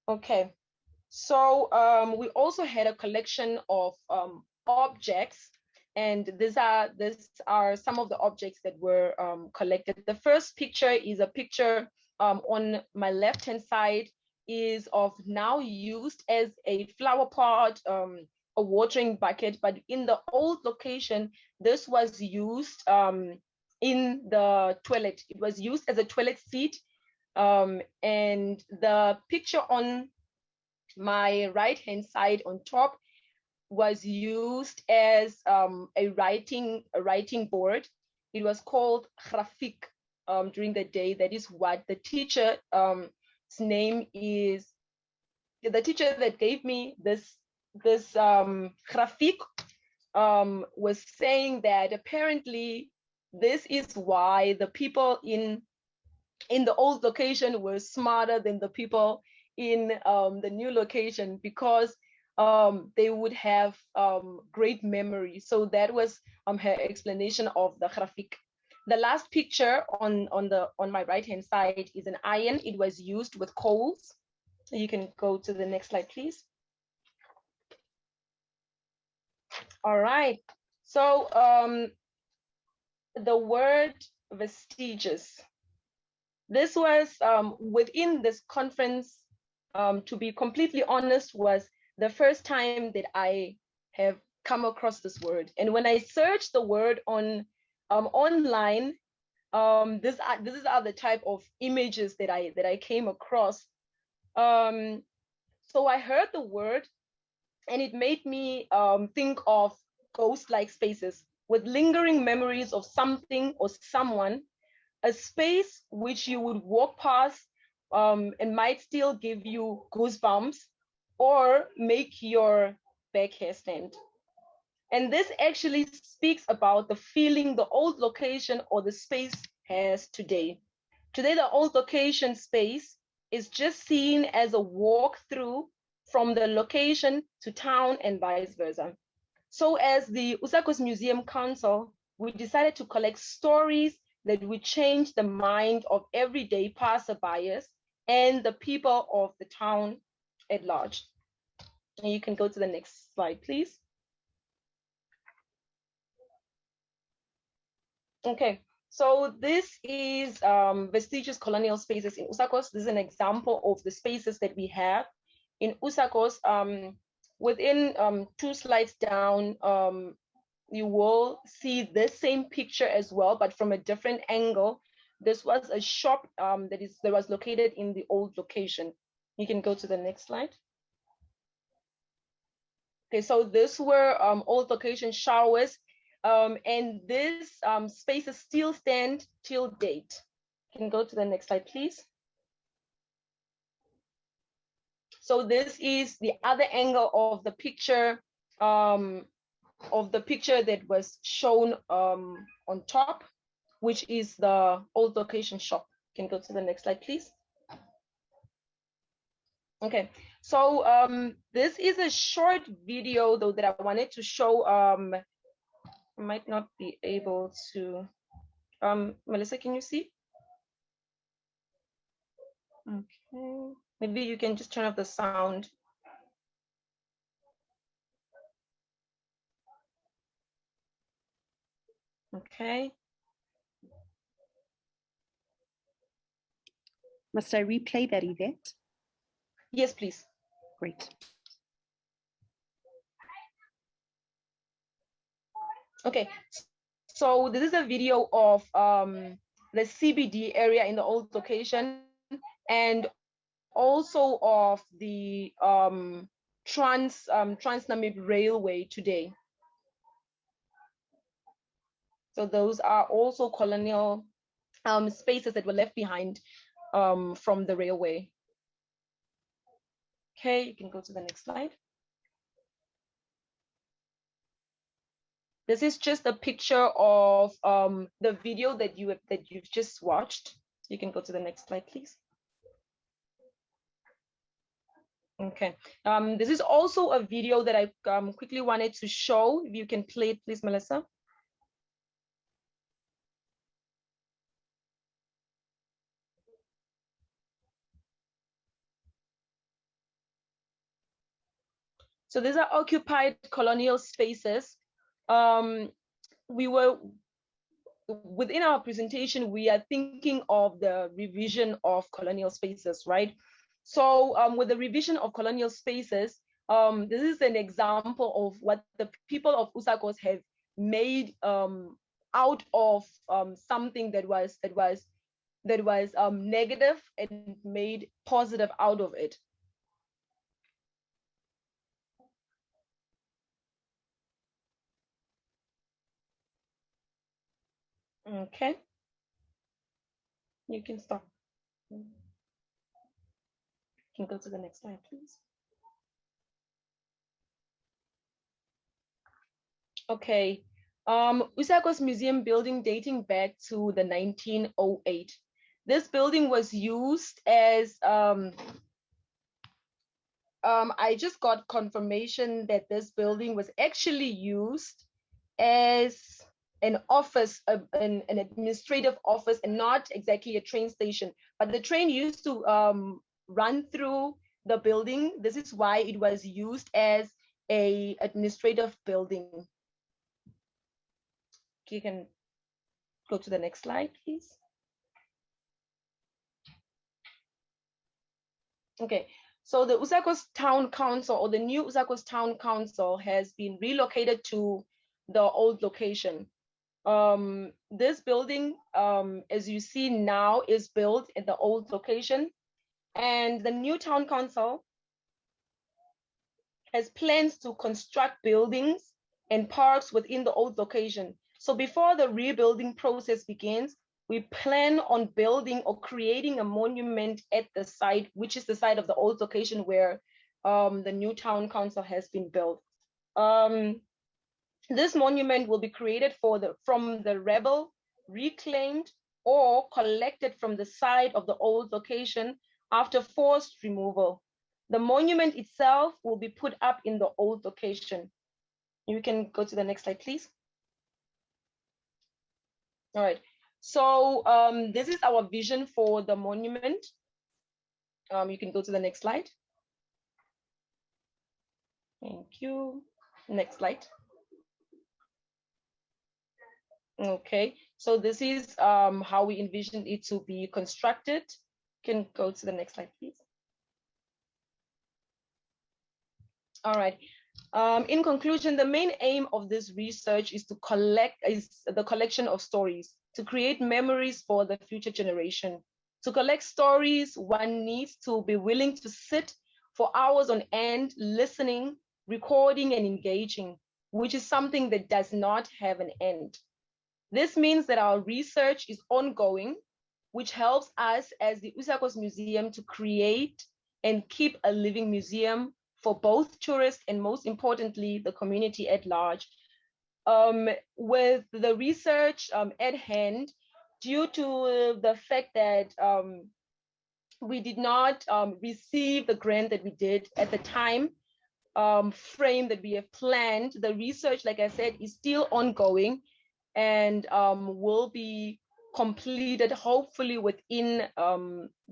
Okay, so we also had a collection of objects And these are some of the objects that were collected. The first picture is a picture on my left-hand side, is of now used as a flower pot, a watering bucket, but in the old location, this was used in the toilet. It was used as a toilet seat. And the picture on my right-hand side on top was used as a writing board. It was called grafik during the day. That is what the teacher name is. The teacher that gave me this grafik was saying that apparently this is why the people in the old location were smarter than the people in the new location, because they would have great memory. So that was her explanation of the grafik. The last picture on my right hand side is an iron. It was used with coals. You can go to the next slide, please. All right. So the word vestiges. This was within this conference, to be completely honest, was the first time that I have come across this word. And when I searched the word on online, these are the type of images that I came across. So I heard the word, and it made me think of ghost-like spaces with lingering memories of something or someone, a space which you would walk past and might still give you goosebumps or make your back hair stand. And this actually speaks about the feeling the old location or the space has today. Today, the old location space is just seen as a walkthrough from the location to town and vice versa. So as the Usakos Museum Council, we decided to collect stories that would change the mind of everyday passerbyers and the people of the town at large. And you can go to the next slide, please. Okay, so this is vestigious colonial spaces in Usakos. This is an example of the spaces that we have in Usakos. Within 2 slides down, you will see this same picture as well, but from a different angle. This was a shop that was located in the old location. You can go to the next slide. Okay, so these were old location showers, and these spaces still stand till date. You can go to the next slide, please. So this is the other angle of the picture, that was shown on top, which is the old location shop. You can go to the next slide, please. Okay, so this is a short video though that I wanted to show. I might not be able to. Melissa, can you see? Okay, maybe you can just turn off the sound. Okay. Must I replay that, Yvette? Yes, please. Great. Okay, so this is a video of the CBD area in the old location, and also of the Trans-Namib Railway today. So those are also colonial spaces that were left behind from the railway. Okay, you can go to the next slide. This is just a picture of the video that you've just watched. You can go to the next slide, please. Okay, this is also a video that I quickly wanted to show. If you can play it, please, Melissa. So these are occupied colonial spaces we were, within our presentation, we are thinking of the revision of colonial spaces, right? So with the revision of colonial spaces, this is an example of what the people of Usakos have made out of something that was negative and made positive out of it. Okay, you can stop. You can go to the next slide, please. Okay, Usakos Museum building dating back to the 1908. This building was used as, I just got confirmation that this building was actually used as an office, an administrative office, and not exactly a train station. But the train used to run through the building. This is why it was used as an administrative building. You can go to the next slide, please. Okay, so the Usakos Town Council, or the new Usakos Town Council, has been relocated to the old location. This building, as you see now, is built in the old location, and the new Town Council has plans to construct buildings and parks within the old location. So before the rebuilding process begins, we plan on building or creating a monument at the site, which is the site of the old location where the new Town Council has been built. This monument will be created from the rubble, reclaimed or collected from the site of the old location after forced removal. The monument itself will be put up in the old location. You can go to the next slide, please. All right, so this is our vision for the monument. You can go to the next slide. Thank you. Next slide. Okay, so this is how we envision it to be constructed. You can go to the next slide, please. All right. In conclusion, the main aim of this research is the collection of stories, to create memories for the future generation. To collect stories, one needs to be willing to sit for hours on end, listening, recording, and engaging, which is something that does not have an end. This means that our research is ongoing, which helps us as the Usakos Museum to create and keep a living museum for both tourists and, most importantly, the community at large. With the research at hand, due to the fact that we did not receive the grant that we did at the time frame that we have planned, the research, like I said, is still ongoing and will be completed hopefully within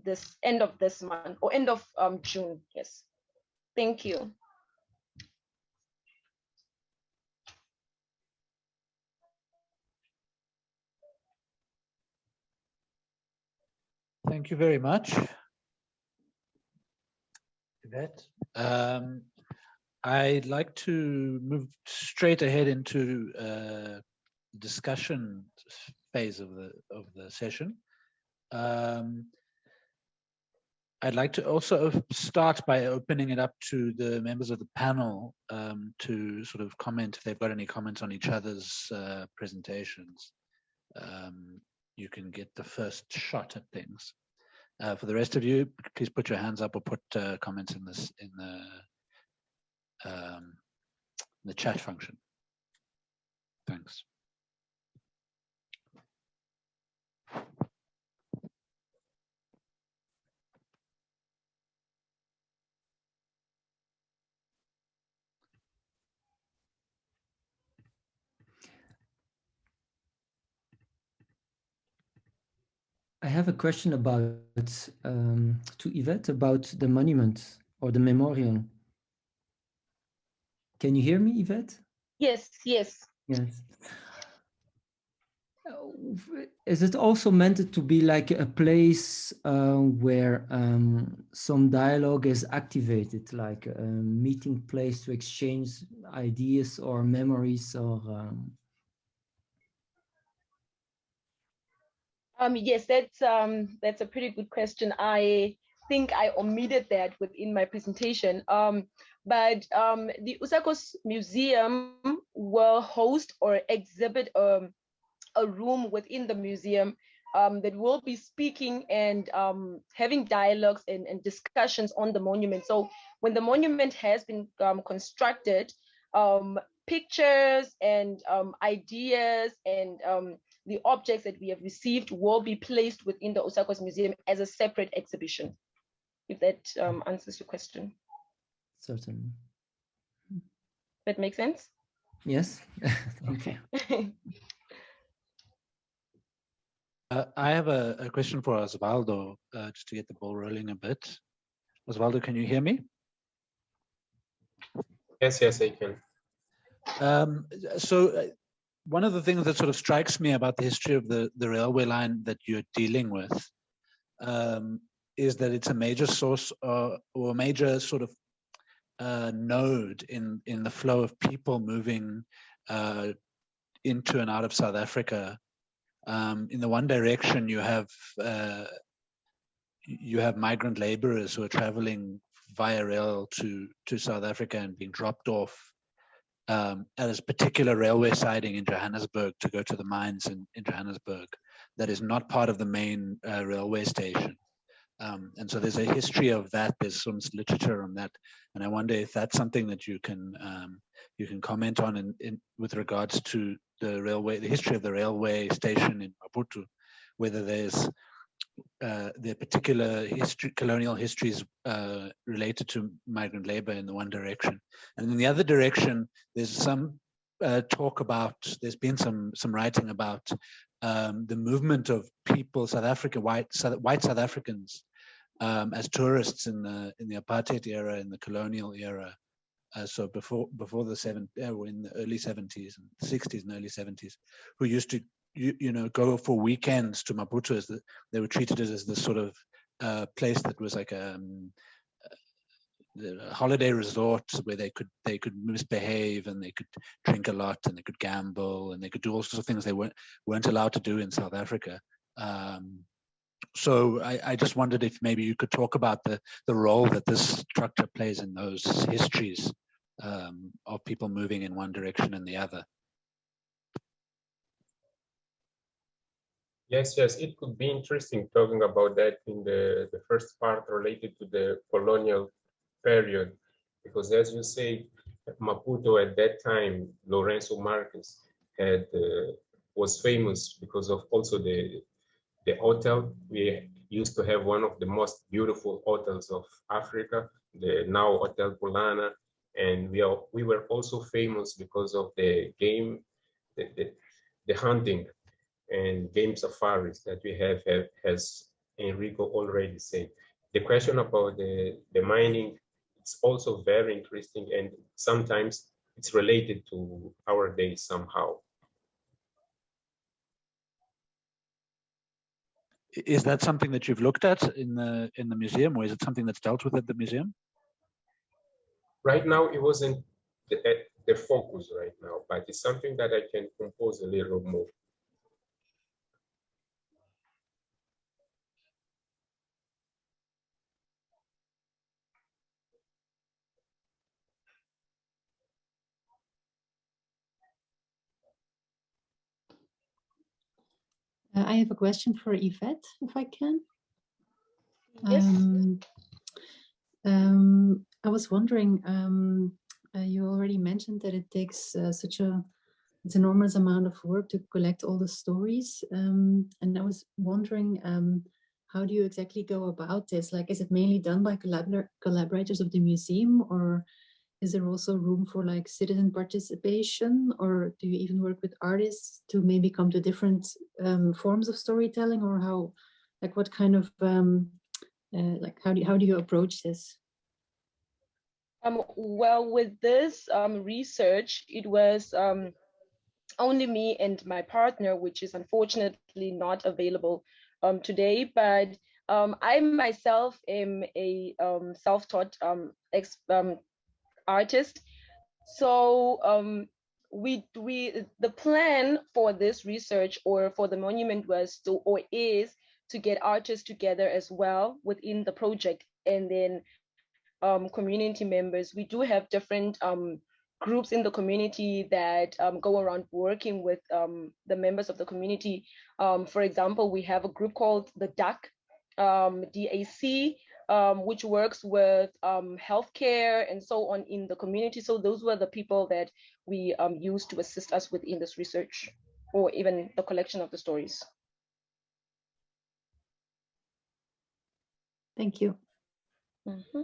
this end of this month or end of June. Yes. Thank you. Thank you very much, Yvette. I'd like to move straight ahead into discussion phase of the session. I'd like to also start by opening it up to the members of the panel to sort of comment if they've got any comments on each other's presentations. You can get the first shot at things. For the rest of you, please put your hands up or put comments in this in the chat function. Thanks. I have a question about to Yvette about the monument or the memorial. Can you hear me, Yvette? Yes, yes. Yes. Is it also meant to be like a place where some dialogue is activated, like a meeting place to exchange ideas or memories or? Yes, that's a pretty good question. I think I omitted that within my presentation. But the USACOS Museum will host or exhibit a room within the museum that will be speaking and having dialogues and discussions on the monument. So when the monument has been constructed, pictures and ideas and the objects that we have received will be placed within the USACOS Museum as a separate exhibition, if that answers your question. Certainly. That makes sense? Yes. Okay. I have a question for Osvaldo, just to get the ball rolling a bit. Osvaldo, can you hear me? Yes, I can. One of the things that sort of strikes me about the history of the railway line that you're dealing with is that it's a major source or a major sort of node in the flow of people moving into and out of South Africa. In the one direction, you have migrant laborers who are traveling via rail to South Africa and being dropped off at a particular railway siding in Johannesburg to go to the mines in Johannesburg that is not part of the main railway station. And so there's a history of that. There's some literature on that, and I wonder if that's something that you can comment on with regards to the history of the railway station in Maputo, whether there's the particular colonial histories related to migrant labor in the one direction, and in the other direction, there's some talk about. There's been some writing about the movement of people, white South Africans, as tourists in the apartheid era, in the colonial era. So before the in the early 70s and 60s and early 70s, who used to go for weekends to Maputo, as they were treated as this sort of place that was like a holiday resort where they could misbehave and they could drink a lot and they could gamble and they could do all sorts of things they weren't allowed to do in South Africa. So I just wondered if maybe you could talk about the role that this structure plays in those histories of people moving in one direction and the other. Yes, it could be interesting talking about that in the first part related to the colonial period, because as you say, Maputo at that time, Lourenço Marques was famous because of also the hotel. We used to have one of the most beautiful hotels of Africa, the now Hotel Pulana, and we were also famous because of the game, the hunting and game safaris that we have, as Enrico already said. The question about the mining, it's also very interesting, and sometimes it's related to our days somehow. Is that something that you've looked at in the museum, or is it something that's dealt with at the museum? Right now, it wasn't the focus right now, but it's something that I can compose a little more. I have a question for Yvette, if I can. Yes. I was wondering, you already mentioned that it takes it's enormous amount of work to collect all the stories. And I was wondering, how do you exactly go about this? Like, is it mainly done by collaborators of the museum, or is there also room for like citizen participation, or do you even work with artists to maybe come to different forms of storytelling, or how, like what kind of, like how do you approach this? Well, with this research, it was only me and my partner, which is unfortunately not available today, but I myself am a self-taught artist. So the plan for this research or for the monument was to, or is, to get artists together as well within the project, and then community members. We do have different groups in the community that go around working with the members of the community. For example, we have a group called the DAC, DAC, which works with healthcare and so on in the community. So those were the people that we used to assist us within this research, or even the collection of the stories. Thank you. Mm-hmm.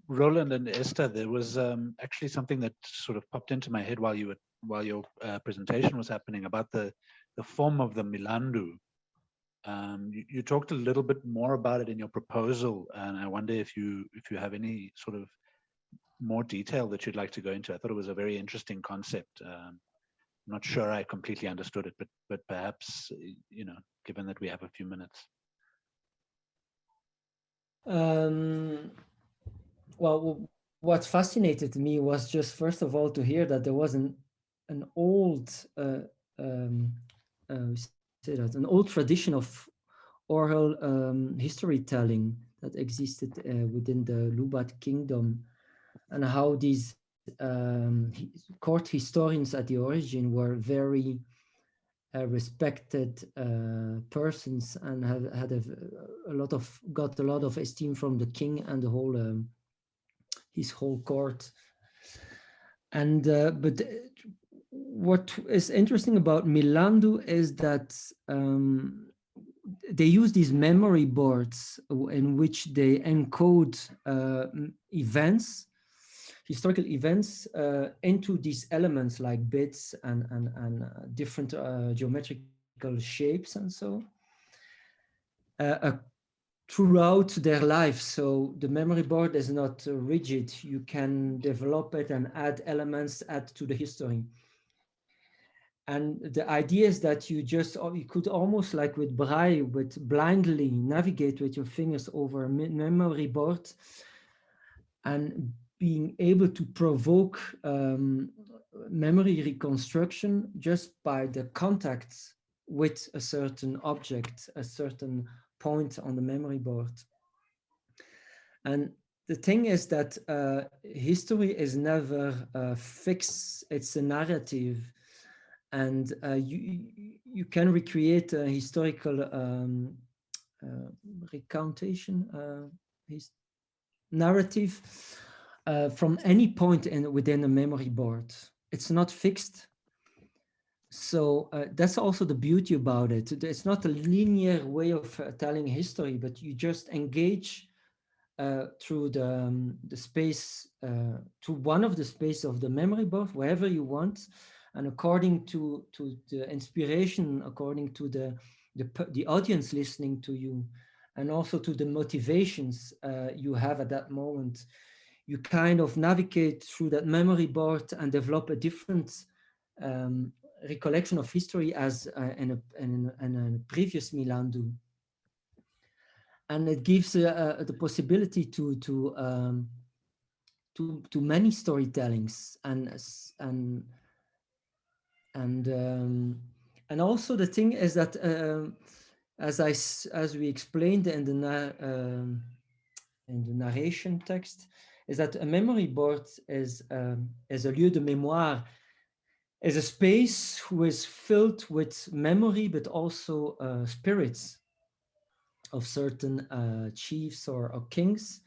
Roland and Esther, there was actually something that sort of popped into my head while your presentation was happening about the form of the Milandu. You talked a little bit more about it in your proposal, and I wonder if you have any sort of more detail that you'd like to go into. I thought it was a very interesting concept. I'm not sure I completely understood it, but perhaps, you know, given that we have a few minutes. Well, what fascinated me was just, first of all, to hear that there was an old an old tradition of oral history telling that existed within the Lubat kingdom, and how these court historians at the origin were very respected persons, and had got a lot of esteem from the king and the whole his whole court. And but what is interesting about Milandu is that they use these memory boards in which they encode events, historical events, into these elements like bits and different geometrical shapes and so throughout their life. So the memory board is not rigid. You can develop it and add elements, add to the history. And the idea is that you could almost, like with Braille, blindly navigate with your fingers over a memory board, and being able to provoke memory reconstruction just by the contact with a certain object, a certain point on the memory board. And the thing is that history is never fixed, it's a narrative. And you can recreate a historical recountation, narrative from any point within a memory board. It's not fixed. So that's also the beauty about it. It's not a linear way of telling history, but you just engage through the space, to one of the space of the memory board, wherever you want, and according to the inspiration, according to the audience listening to you, and also to the motivations you have at that moment, you kind of navigate through that memory board and develop a different recollection of history as in a previous Milandu. And it gives the possibility to many storytellings, and also the thing is that as we explained in the narration text, is that a memory board is a lieu de mémoire, is a space who is filled with memory, but also spirits of certain chiefs or kings.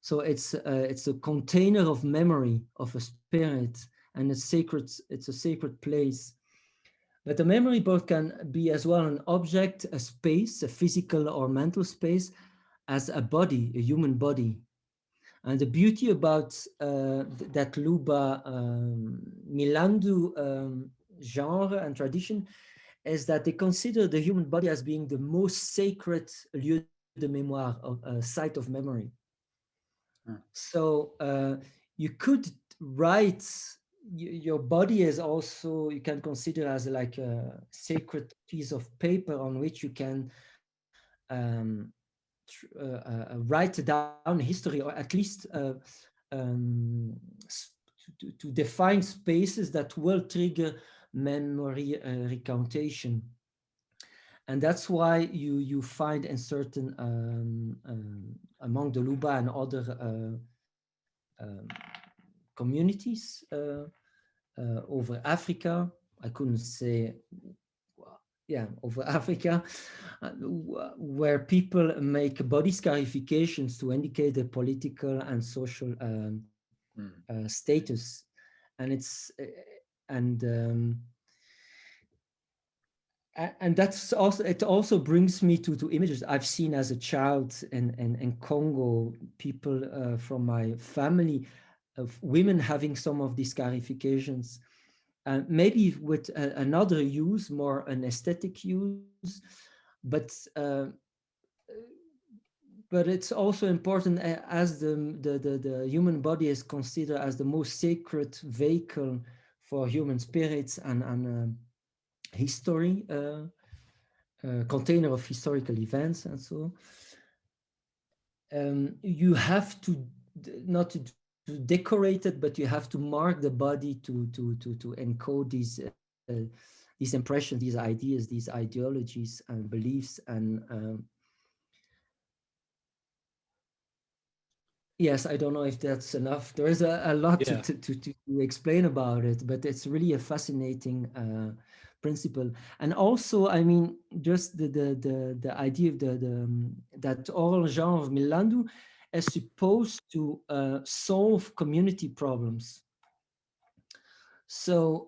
So it's a container of memory of a spirit, and it's a sacred place. But the memory board can be as well an object, a space, a physical or mental space, as a body, a human body. And the beauty about that Luba Milandu genre and tradition is that they consider the human body as being the most sacred lieu de mémoire, a site of memory. So you could write your body is also, you can consider as like a sacred piece of paper on which you can write down history, or at least to define spaces that will trigger memory recountation. And that's why you find in certain among the Luba and other communities over Africa, I couldn't say, yeah, over Africa, where people make body scarifications to indicate the political and social status, and it's and that's also, it also brings me to images I've seen as a child in Congo, people from my family, of women having some of these scarifications, maybe with another use, more an aesthetic use, but it's also important, as the human body is considered as the most sacred vehicle for human spirits and history, container of historical events, and so you have to not to decorate it, but you have to mark the body to encode these impressions, these ideas, these ideologies and beliefs, and yes, I don't know if that's enough. There is a lot to explain about it, but it's really a fascinating principle. And also, I mean, just the idea of that oral genre of Milandu is supposed to solve community problems. So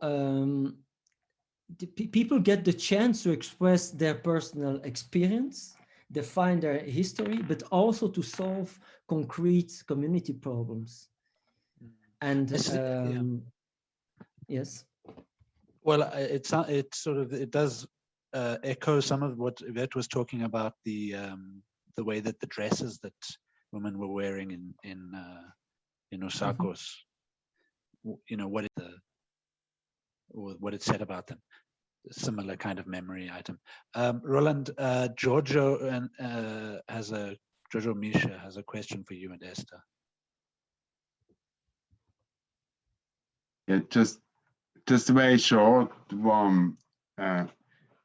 people get the chance to express their personal experience, define their history, but also to solve concrete community problems. And yes. Well, it sort of, it does echo some of what Yvette was talking about, the way that the dresses that women were wearing in Usakos, you know, what it said about them. A similar kind of memory item. Roland, Giorgio Misha has a question for you and Esther. Yeah, just a very short one.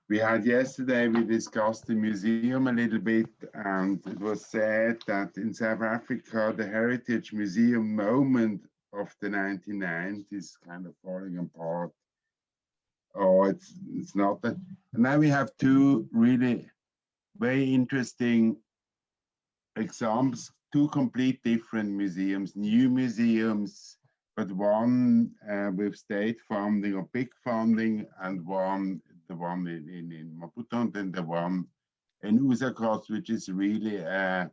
We had yesterday, we discussed the museum a little bit, and it was said that in South Africa, the Heritage Museum moment of the 1990s is kind of falling apart. Oh, it's not that. And now we have two really very interesting examples, two complete different museums, new museums, but one with state funding or big funding, and the one in Maputo, and then the one in Usakos, which is really a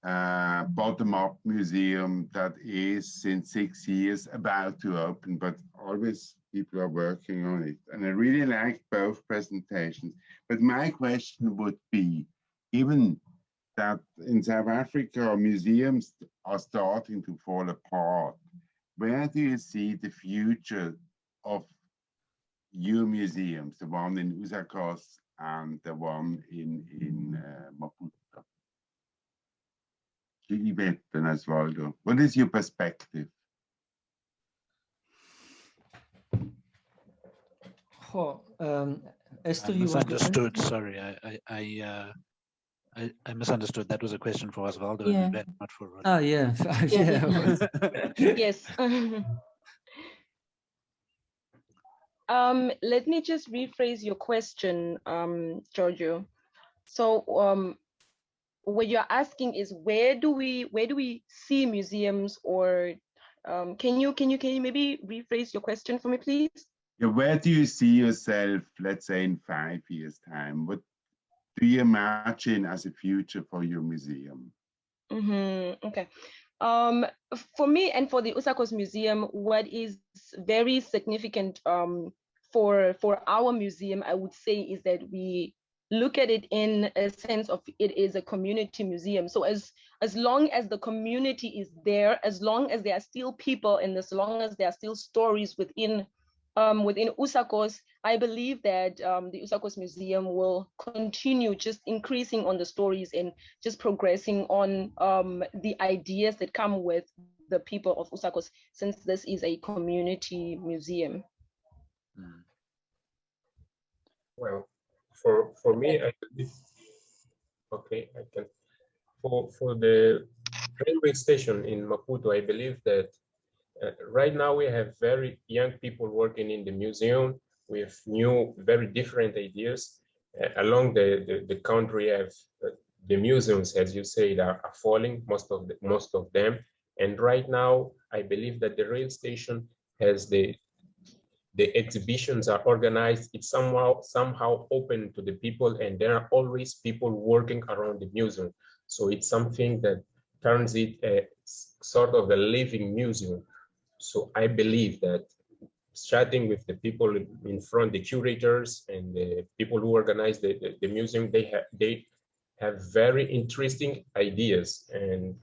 bottom-up museum that is since 6 years about to open, but always people are working on it. And I really liked both presentations. But my question would be, given that in South Africa, museums are starting to fall apart, where do you see the future of your museums, the one in Usakos and the one in Maputo? Yvette and Osvaldo, what is your perspective? Oh, Esther, I misunderstood. Sorry, I misunderstood. That was a question for Osvaldo and Yvette, not for Roland. Oh yeah, Yes. Let me just rephrase your question, Giorgio. So what you're asking is, where do we see museums, or can you maybe rephrase your question for me, please? Yeah, where do you see yourself, let's say, in 5 years' time? What do you imagine as a future for your museum? Okay. For me and for the Usakos Museum, what is very significant for our museum, I would say, is that we look at it in a sense of it is a community museum. So as long as the community is there, as long as there are still people, and as long as there are still stories within USACOS, I believe that the USACOS Museum will continue just increasing on the stories and just progressing on the ideas that come with the people of USACOS, since this is a community museum. Well, for me, I believe, okay, I can. For the railway station in Maputo, I believe that right now we have very young people working in the museum with new, very different ideas. Along the country, have the museums, as you said, are falling, most of them. And right now, I believe that the rail station has the exhibitions are organized. It's somehow open to the people, and there are always people working around the museum. So it's something that turns it a sort of a living museum. So I believe that starting with the people in front, the curators and the people who organize the museum, they have very interesting ideas and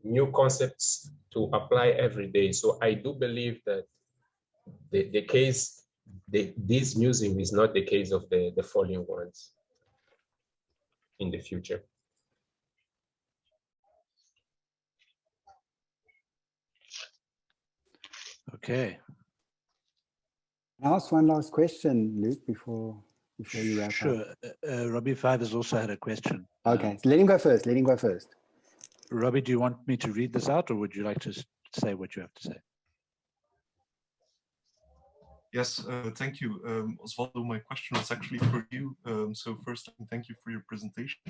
new concepts to apply every day. So I do believe that this museum is not the case of the falling ones in the future. Okay. Can I ask one last question, Luke, before you wrap up? Sure. Robbie Five has also had a question. Okay, so let him go first. Let him go first. Robbie, do you want me to read this out, or would you like to say what you have to say? Yes, thank you. Osvaldo, my question was actually for you. So first, thank you for your presentation.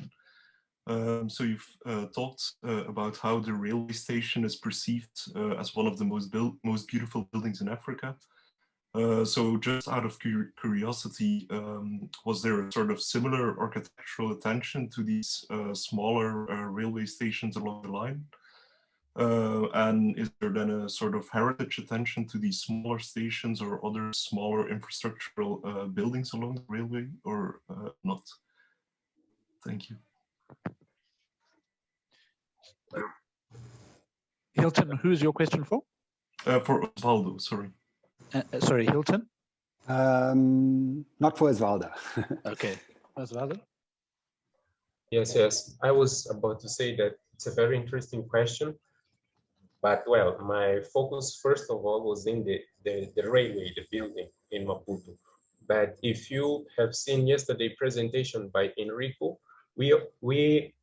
So you've talked about how the railway station is perceived as one of the most beautiful buildings in Africa. So just out of curiosity, was there a sort of similar architectural attention to these smaller railway stations along the line? And is there then a sort of heritage attention to these smaller stations or other smaller infrastructural buildings along the railway, or not? Thank you. Hilton, who's your question for? For Osvaldo, sorry. Sorry, Hilton? Not for Osvaldo. Okay. Osvaldo? Yes. I was about to say that it's a very interesting question. But well, my focus first of all was in the railway, the building in Maputo. But if you have seen yesterday's presentation by Enrico, we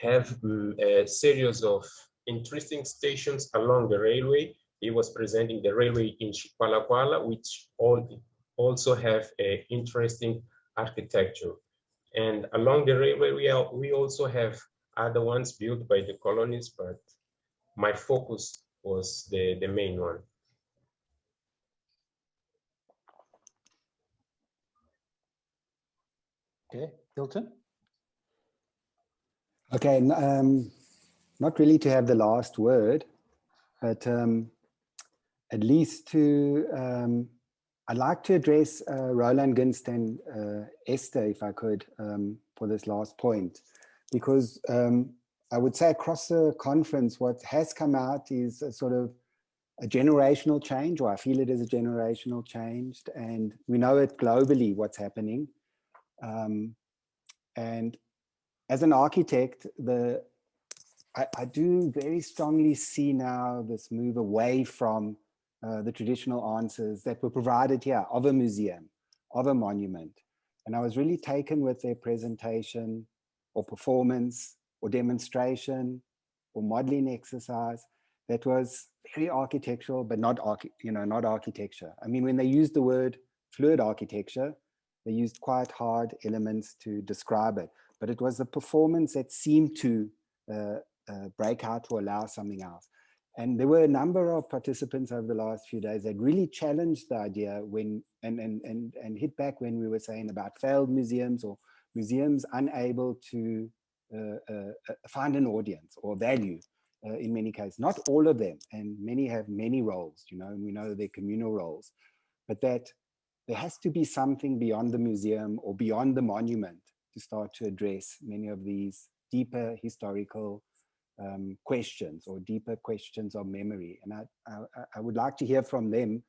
have a series of interesting stations along the railway. He was presenting the railway in Chikwalakwala, which also have an interesting architecture. And along the railway, we also have other ones built by the colonies, but my focus was the main one. Okay, Hilton? Okay, not really to have the last word, but at least to, I'd like to address Roland Gunst and Esther, if I could, for this last point, because I would say across the conference, what has come out is a sort of a generational change, or I feel it is a generational change, and we know it globally what's happening. And as an architect, I do very strongly see now this move away from the traditional answers that were provided here of a museum, of a monument. And I was really taken with their presentation or performance or demonstration or modeling exercise that was very architectural, but not architecture. I mean, when they used the word fluid architecture, they used quite hard elements to describe it, but it was the performance that seemed to break out to allow something else. And there were a number of participants over the last few days that really challenged the idea when and hit back when we were saying about failed museums or museums unable to find an audience or value in many cases. Not all of them, and many have many roles, and we know they're communal roles, but that there has to be something beyond the museum or beyond the monument to start to address many of these deeper historical questions or deeper questions of memory. And I would like to hear from them.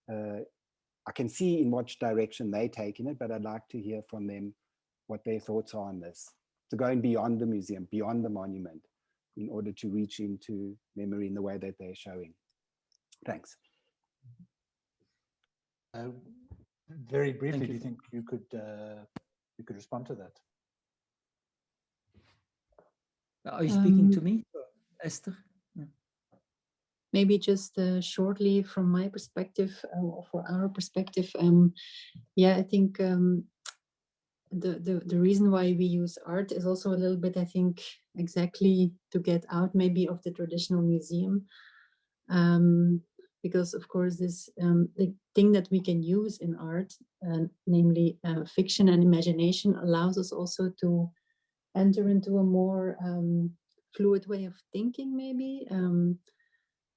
I can see in which direction they take in it, but I'd like to hear from them what their thoughts are on this. So going beyond the museum, beyond the monument, in order to reach into memory in the way that they're showing. Thanks. Very briefly, do you think you could respond to that? Are you speaking to me, Esther? Yeah. Maybe just shortly from my perspective, or for our perspective, yeah, I think the reason why we use art is also a little bit, I think, exactly to get out maybe of the traditional museum, because of course this the thing that we can use in art, namely fiction and imagination, allows us also to enter into a more fluid way of thinking, maybe,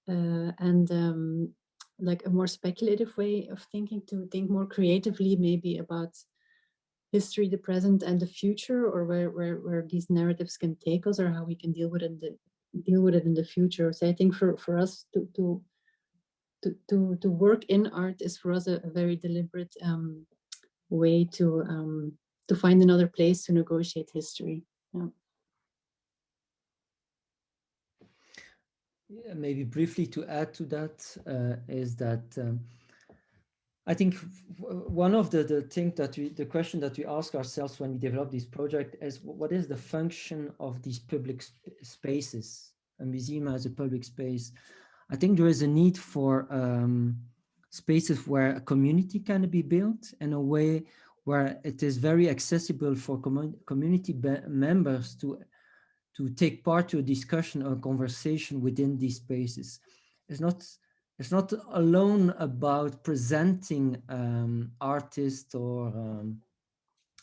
and like a more speculative way of thinking, to think more creatively maybe about history, the present, and the future, or where these narratives can take us, or how we can deal with it in the future. So I think for us to work in art is for us a very deliberate way to find another place to negotiate history. Yeah. Yeah, maybe briefly to add to that is that I think one of the thing that the question that we ask ourselves when we develop this project is, what is the function of these public spaces? A museum as a public space. I think there is a need for spaces where a community can be built in a way where it is very accessible for community members to take part to a discussion or conversation within these spaces. It's not alone about presenting artists or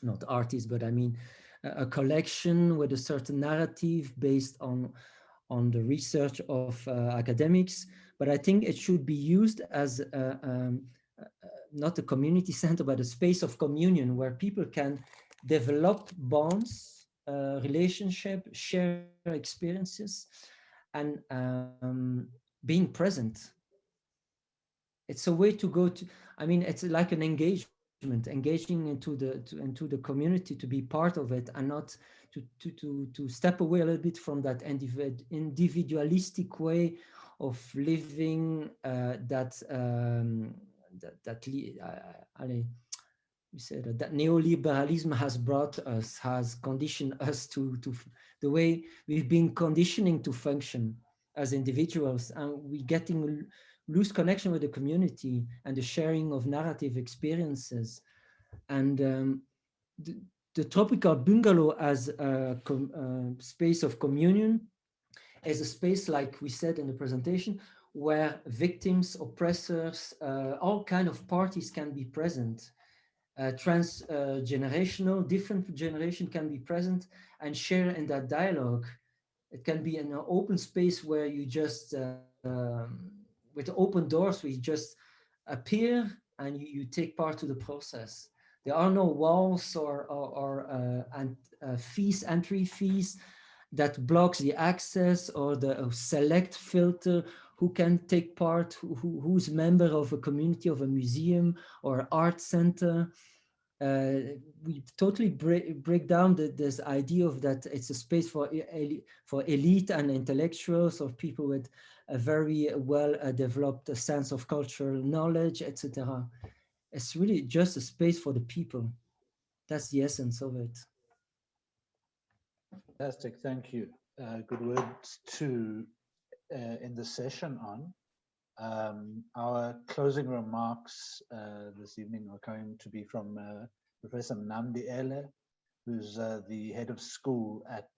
not artists, but I mean a collection with a certain narrative based on the research of academics. But I think it should be used as not a community center, but a space of communion where people can develop bonds, relationship, share experiences, and being present. It's a way to go to, I mean, it's like an engagement, engaging into the community, to be part of it, and not to step away a little bit from that individualistic way of living we said that neoliberalism has brought us, has conditioned us to the way we've been conditioning to function as individuals, and we're getting lose connection with the community and the sharing of narrative experiences. And the tropical bungalow as a space of communion is a space, like we said in the presentation, where victims, oppressors, all kind of parties can be present. Transgenerational, different generation can be present and share in that dialogue. It can be an open space where you just, with open doors, we just appear and you take part to the process. There are no walls or fees, entry fees that blocks the access, or the select filter who can take part, who's member of a community, of a museum or art center. We totally break down this idea of that it's a space for elite and intellectuals, or people with a very well developed sense of cultural knowledge, etc. It's really just a space for the people. That's the essence of it. Fantastic, thank you. Good words to end the session on. Our closing remarks this evening are going to be from Professor Mnamdi Ele, who's the head of school at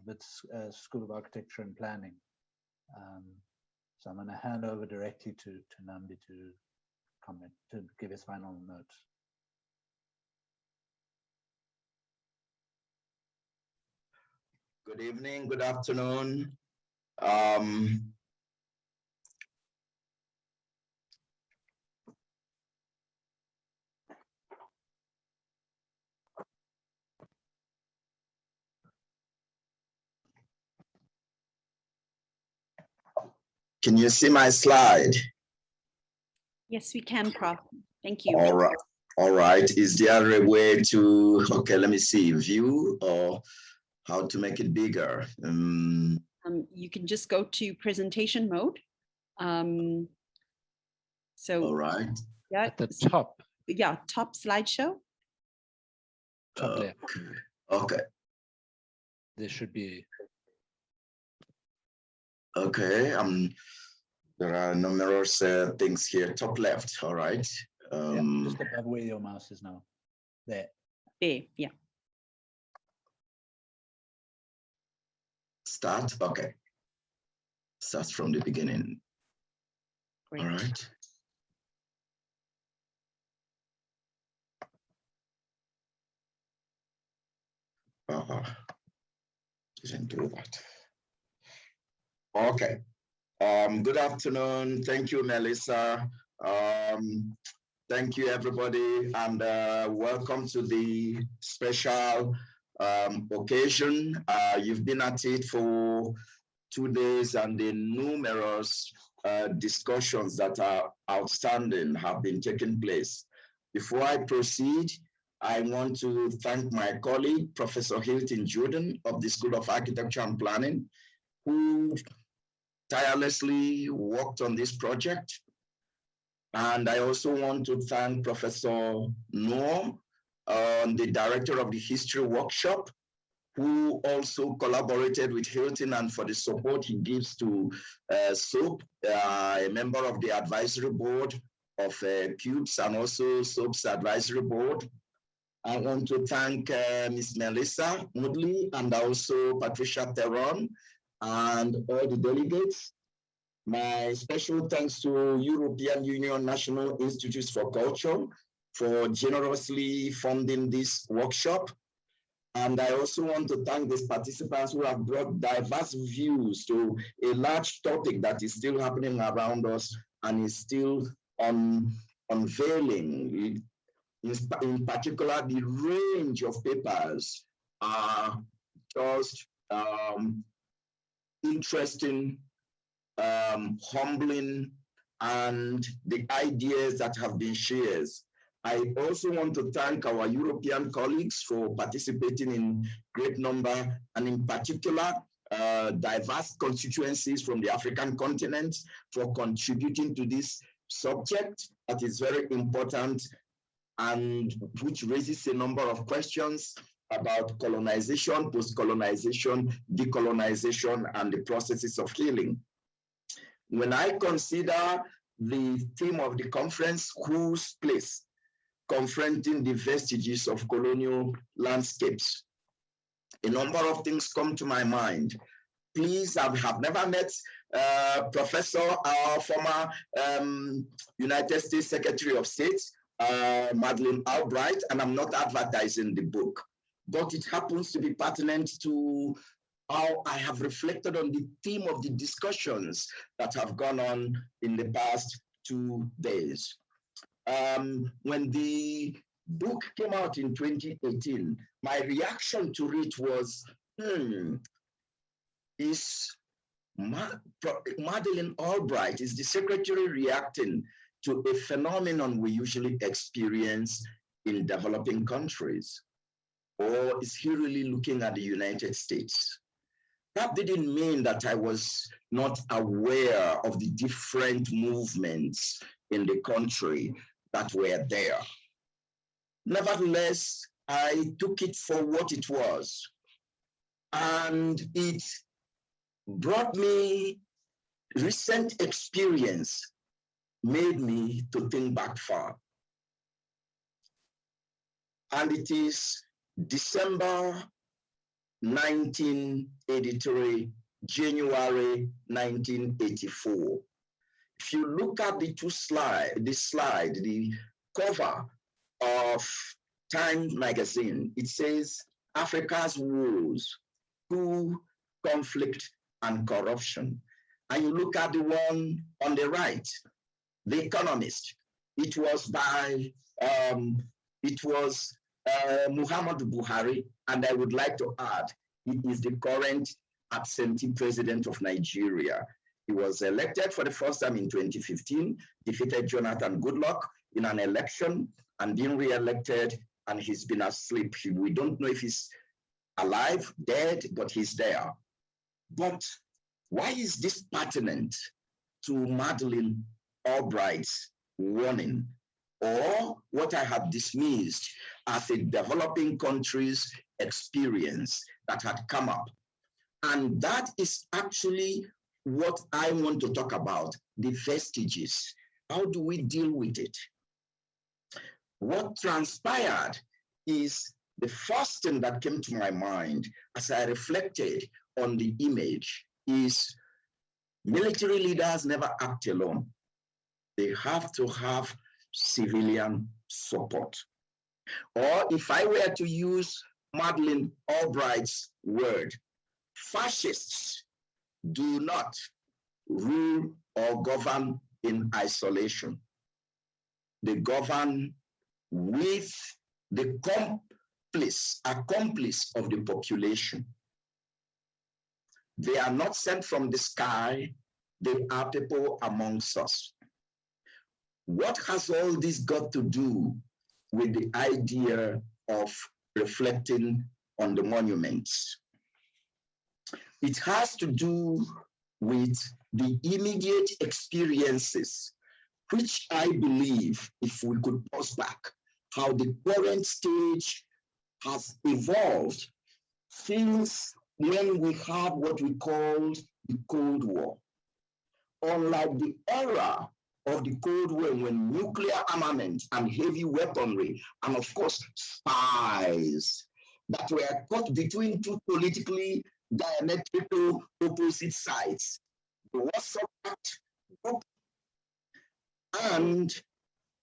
Wits School of Architecture and Planning. So I'm going to hand over directly to Mnamdi to comment, to give his final notes. Good evening, good afternoon. Can you see my slide? Yes, we can, Prof. Thank you. All right. All right. Is there a way to, okay, let me see, view or how to make it bigger? You can just go to presentation mode. So, all right. Yeah, at the top. Yeah, top slideshow. Top left. Okay. There should be. Okay. There are numerous things here. Top left. All right. Yeah, just above where your mouse is now. There. There. Yeah. Start. Okay. Starts from the beginning. Great. All right. Didn't do that. Okay. Good afternoon. Thank you, Melissa. Thank you, everybody, and welcome to the special occasion. You've been at it for 2 days, and the numerous discussions that are outstanding have been taking place. Before I proceed, I want to thank my colleague, Professor Hilton Jordan of the School of Architecture and Planning, who tirelessly worked on this project. And I also want to thank Professor Noor, the director of the History Workshop, who also collaborated with Hilton and for the support he gives to SOAP, a member of the advisory board of CUBES and also SOAP's advisory board. I want to thank Ms. Melissa Moodley and also Patricia Theron and all the delegates. My special thanks to European Union National Institutes for Culture for generously funding this workshop. And I also want to thank these participants who have brought diverse views to a large topic that is still happening around us and is still unveiling. In particular, the range of papers are just interesting, humbling, and the ideas that have been shared. I also want to thank our European colleagues for participating in great number, and in particular, diverse constituencies from the African continent for contributing to this subject that is very important and which raises a number of questions about colonization, post-colonization, decolonization, and the processes of healing. When I consider the theme of the conference, Whose Place? Confronting the Vestiges of Colonial Landscapes, a number of things come to my mind. Please, I have never met Professor, our former United States Secretary of State, Madeleine Albright, and I'm not advertising the book, but it happens to be pertinent to how I have reflected on the theme of the discussions that have gone on in the past 2 days. When the book came out in 2018, my reaction to it was, is Madeleine Albright, is the secretary reacting to a phenomenon we usually experience in developing countries? Or is he really looking at the United States? That didn't mean that I was not aware of the different movements in the country that were there. Nevertheless, I took it for what it was. And it brought me, recent experience made me to think back far. And it is December 1983, January 1984. If you look at the cover of Time magazine, it says Africa's Woes, Coup, Conflict, and Corruption. And you look at the one on the right, The Economist. It was by, Muhammadu Buhari, and I would like to add, he is the current absentee president of Nigeria. He was elected for the first time in 2015, defeated Jonathan Goodluck in an election and been re-elected, and he's been asleep. We don't know if he's alive, dead, but he's there. But why is this pertinent to Madeleine Albright's warning, or what I have dismissed as a developing country's experience that had come up? And that is actually what I want to talk about, the vestiges. How do we deal with it? What transpired is the first thing that came to my mind as I reflected on the image is military leaders never act alone. They have to have civilian support. Or if I were to use Madeleine Albright's word, fascists do not rule or govern in isolation. They govern with the accomplice of the population. They are not sent from the sky, they are people amongst us. What has all this got to do with the idea of reflecting on the monuments? It has to do with the immediate experiences, which I believe, if we could pause back, how the current stage has evolved since when we had what we called the Cold War. Unlike the era of the Cold War, when nuclear armament and heavy weaponry, and of course spies that were caught between two politically diametrical opposite sides, the Warsaw Pact group and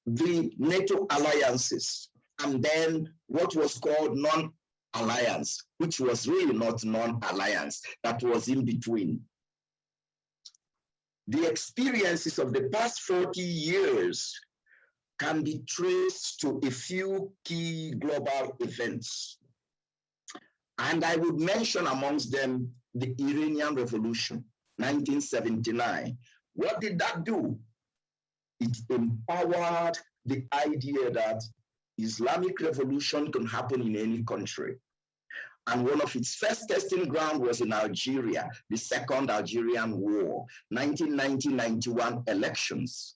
the NATO alliances, and then what was called non-alliance, which was really not non-alliance, that was in between. The experiences of the past 40 years can be traced to a few key global events. And I would mention amongst them the Iranian Revolution, 1979. What did that do? It empowered the idea that Islamic revolution can happen in any country. And one of its first testing ground was in Algeria, the Second Algerian War, 1990-91 elections.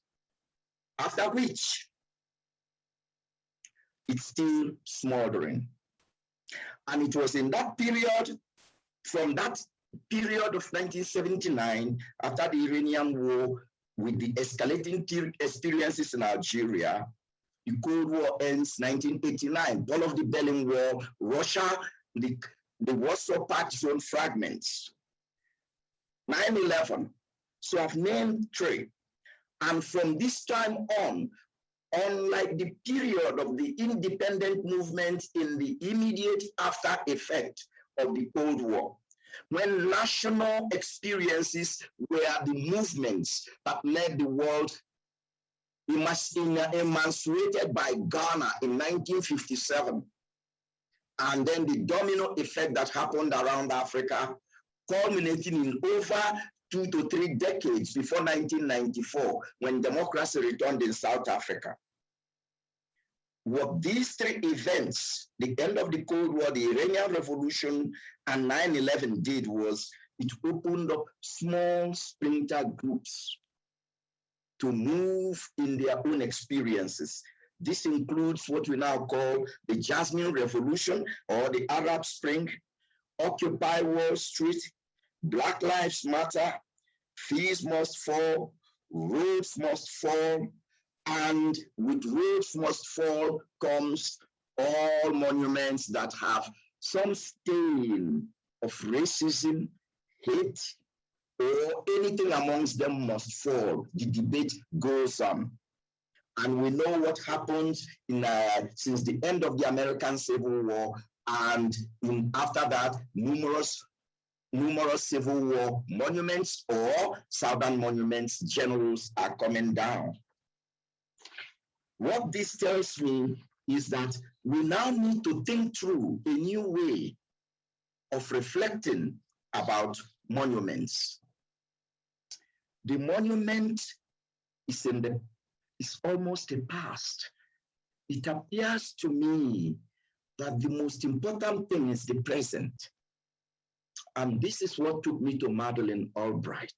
After which, it's still smoldering. And it was in that period, from that period of 1979, after the Iranian War, with the escalating experiences in Algeria, the Cold War ends 1989, all of the Berlin War, Russia, the Warsaw Pact zone fragments, 9/11. So I've named three. And from this time on, unlike the period of the independent movement in the immediate after effect of the Cold War, when national experiences were the movements that led the world, emancipated by Ghana in 1957, and then the domino effect that happened around Africa, culminating in over 2 to 3 decades before 1994, when democracy returned in South Africa. What these three events, the end of the Cold War, the Iranian Revolution, and 9/11 did was it opened up small splinter groups to move in their own experiences. This includes what we now call the Jasmine Revolution or the Arab Spring, Occupy Wall Street, Black Lives Matter, Fees Must Fall, Roads Must Fall, and with Roads Must Fall comes all monuments that have some stain of racism, hate, or anything amongst them must fall. The debate goes on. And we know what happened since the end of the American Civil War, and after that, numerous Civil War monuments or Southern monuments generals are coming down. What this tells me is that we now need to think through a new way of reflecting about monuments. The monument is almost a past. It appears to me that the most important thing is the present. And this is what took me to Madeleine Albright.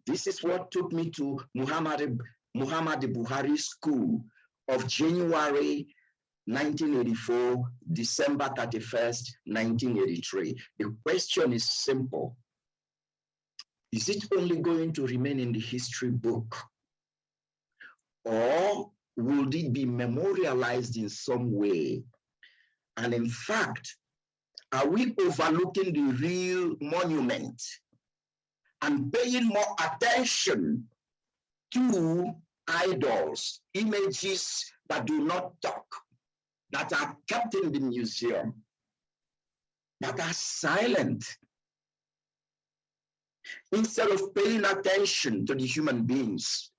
This is what took me to Muhammad Buhari School of January 1984, December 31st, 1983. The question is simple. Is it only going to remain in the history book? Or will it be memorialized in some way? And in fact, are we overlooking the real monument and paying more attention to idols, images that do not talk, that are kept in the museum, that are silent, instead of paying attention to the human beings?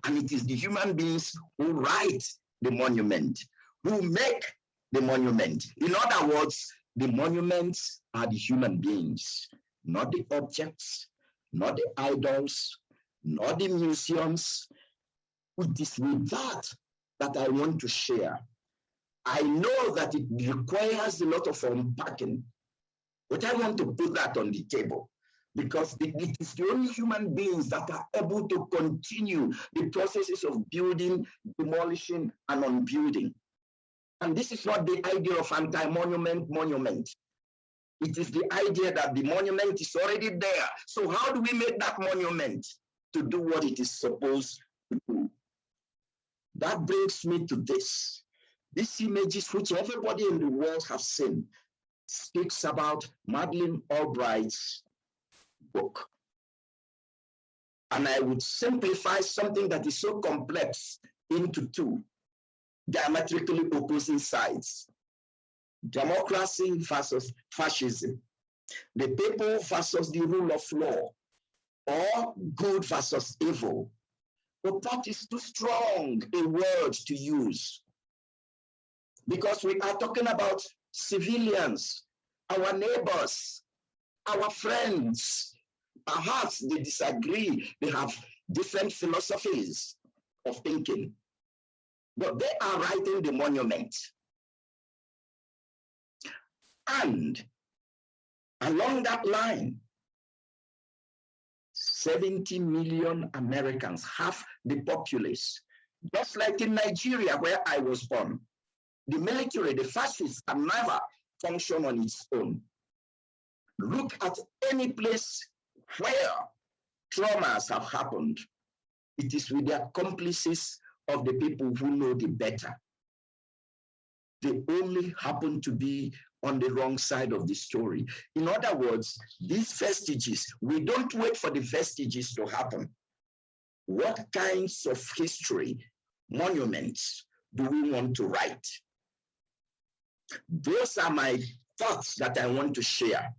And it is the human beings who write the monument, who make the monument. In other words, the monuments are the human beings, not the objects, not the idols, not the museums. It is with that I want to share. I know that it requires a lot of unpacking, but I want to put that on the table because it is the only human beings that are able to continue the processes of building, demolishing, and unbuilding. And this is not the idea of anti-monument monument. It is the idea that the monument is already there. So how do we make that monument to do what it is supposed to do? That brings me to this. These images, which everybody in the world has seen, speaks about Madeleine Albright's book. And I would simplify something that is so complex into two diametrically opposing sides: democracy versus fascism, the people versus the rule of law, or good versus evil. But that is too strong a word to use, because we are talking about civilians, our neighbors, our friends. Perhaps they disagree, they have different philosophies of thinking, but they are writing the monument. And along that line, 70 million Americans, half the populace, just like in Nigeria where I was born. The military, the fascists, can never function on its own. Look at any place where traumas have happened. It is with the accomplices of the people who know the better. They only happen to be on the wrong side of the story. In other words, these vestiges, we don't wait for the vestiges to happen. What kinds of history, monuments, do we want to write? Those are my thoughts that I want to share.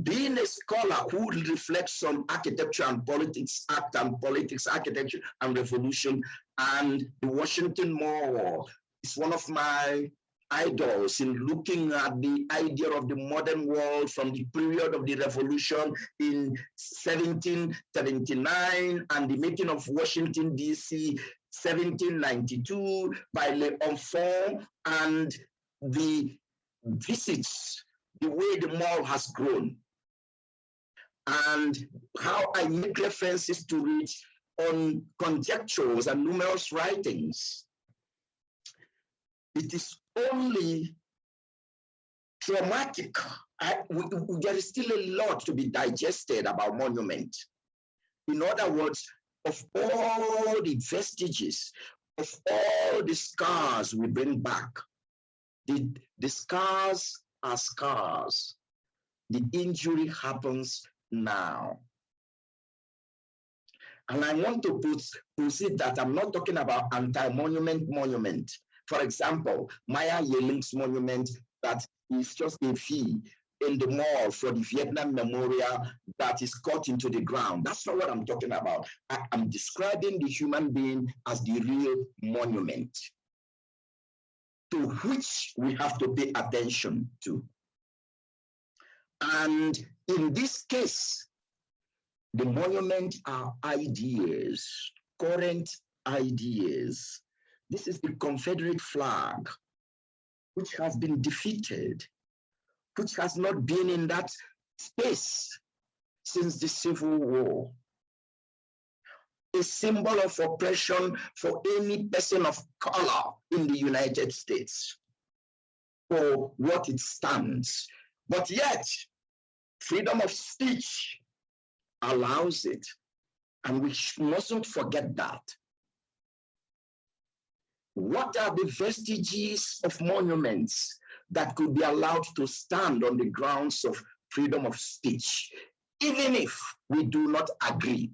Being a scholar who reflects on architecture and politics, art and politics, architecture and revolution, and the Washington Mall is one of my idols in looking at the idea of the modern world from the period of the revolution in 1779 and the making of Washington, D.C., 1792 by L'Enfant, and the visits, the way the mall has grown, and how I make references to it on conjectures and numerous writings. It is only traumatic. There is still a lot to be digested about monument. In other words, of all the vestiges, of all the scars we bring back, the scars are scars. The injury happens now. And I want to proceed that I'm not talking about anti-monument. For example, Maya Yeling's monument that is just a fee in the mall for the Vietnam Memorial that is cut into the ground. That's not what I'm talking about. I'm describing the human being as the real monument to which we have to pay attention to. And in this case, The monument are ideas, current ideas. This is the Confederate flag, which has been defeated, which has not been in that space since the Civil War. A symbol of oppression for any person of color in the United States, for what it stands. But yet, freedom of speech allows it, and we mustn't forget that. What are the vestiges of monuments that could be allowed to stand on the grounds of freedom of speech, even if we do not agree?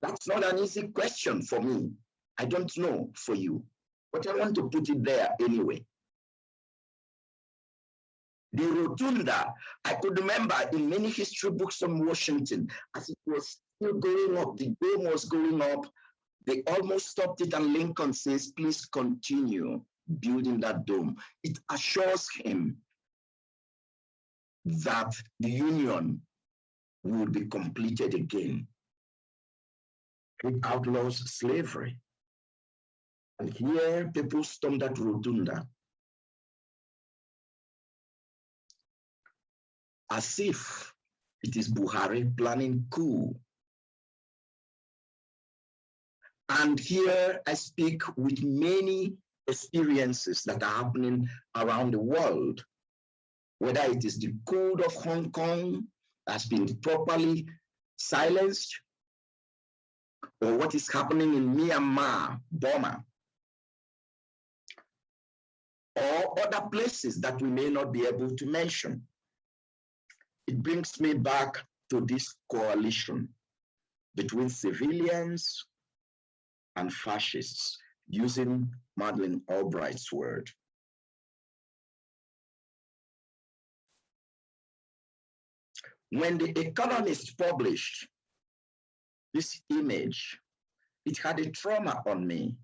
That's not an easy question for me. I don't know for you, but I want to put it there anyway. The rotunda, I could remember in many history books on Washington, as it was still going up, the dome was going up, they almost stopped it, and Lincoln says, please continue building that dome. It assures him that the Union will be completed again. It outlaws slavery. And here people storm that rotunda as if it is Buhari planning coup. And here I speak with many experiences that are happening around the world, whether it is the coup of Hong Kong has been properly silenced, or what is happening in Myanmar, Burma, or other places that we may not be able to mention. It brings me back to this coalition between civilians and fascists, using Madeleine Albright's word. When The Economist published this image, it had a trauma on me.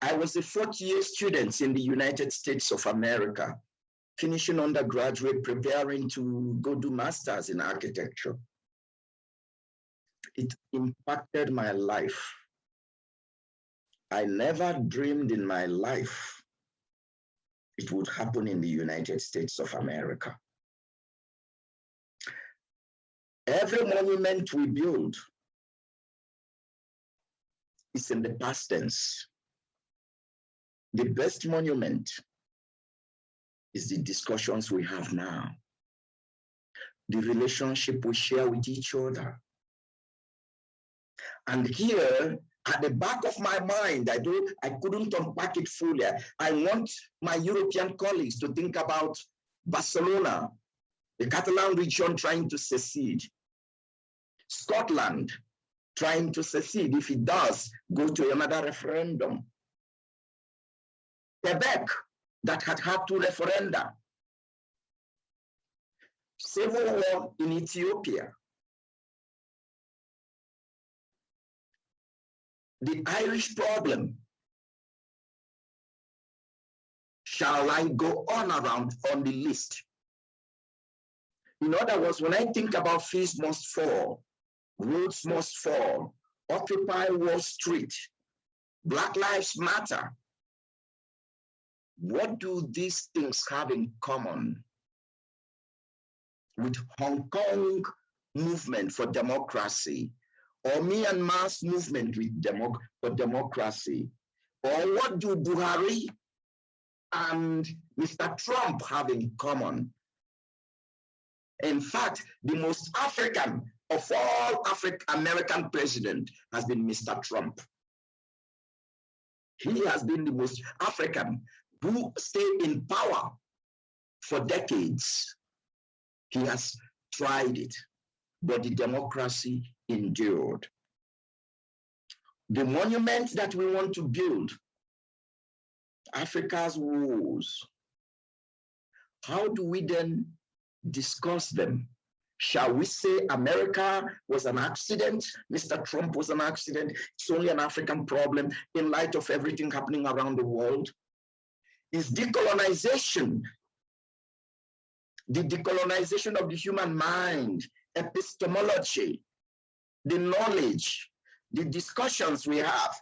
I was a fourth-year student in the United States of America, finishing undergraduate, preparing to go do masters in architecture. It impacted my life. I never dreamed in my life it would happen in the United States of America. Every monument we build is in the past tense. The best monument is the discussions we have now, the relationship we share with each other. And here, at the back of my mind, I couldn't unpack it fully. I want my European colleagues to think about Barcelona, the Catalan region trying to secede, Scotland trying to secede. If it does, go to another referendum. Quebec, that had 2 referenda. Civil war in Ethiopia. The Irish problem. Shall I go on around on the list? In other words, when I think about fees must fall, roads must fall, Occupy Wall Street, Black Lives Matter, what do these things have in common with Hong Kong movement for democracy, or Myanmar's movement for democracy? Or what do Buhari and Mr. Trump have in common? In fact, the most African of all American presidents has been Mr. Trump. He has been the most African who stayed in power for decades. He has tried it, but the democracy endured. The monument that we want to build, Africa's woes, how do we then discuss them? Shall we say America was an accident? Mr. Trump was an accident? It's only an African problem in light of everything happening around the world? Is decolonization the decolonization of the human mind, epistemology, the knowledge, the discussions we have.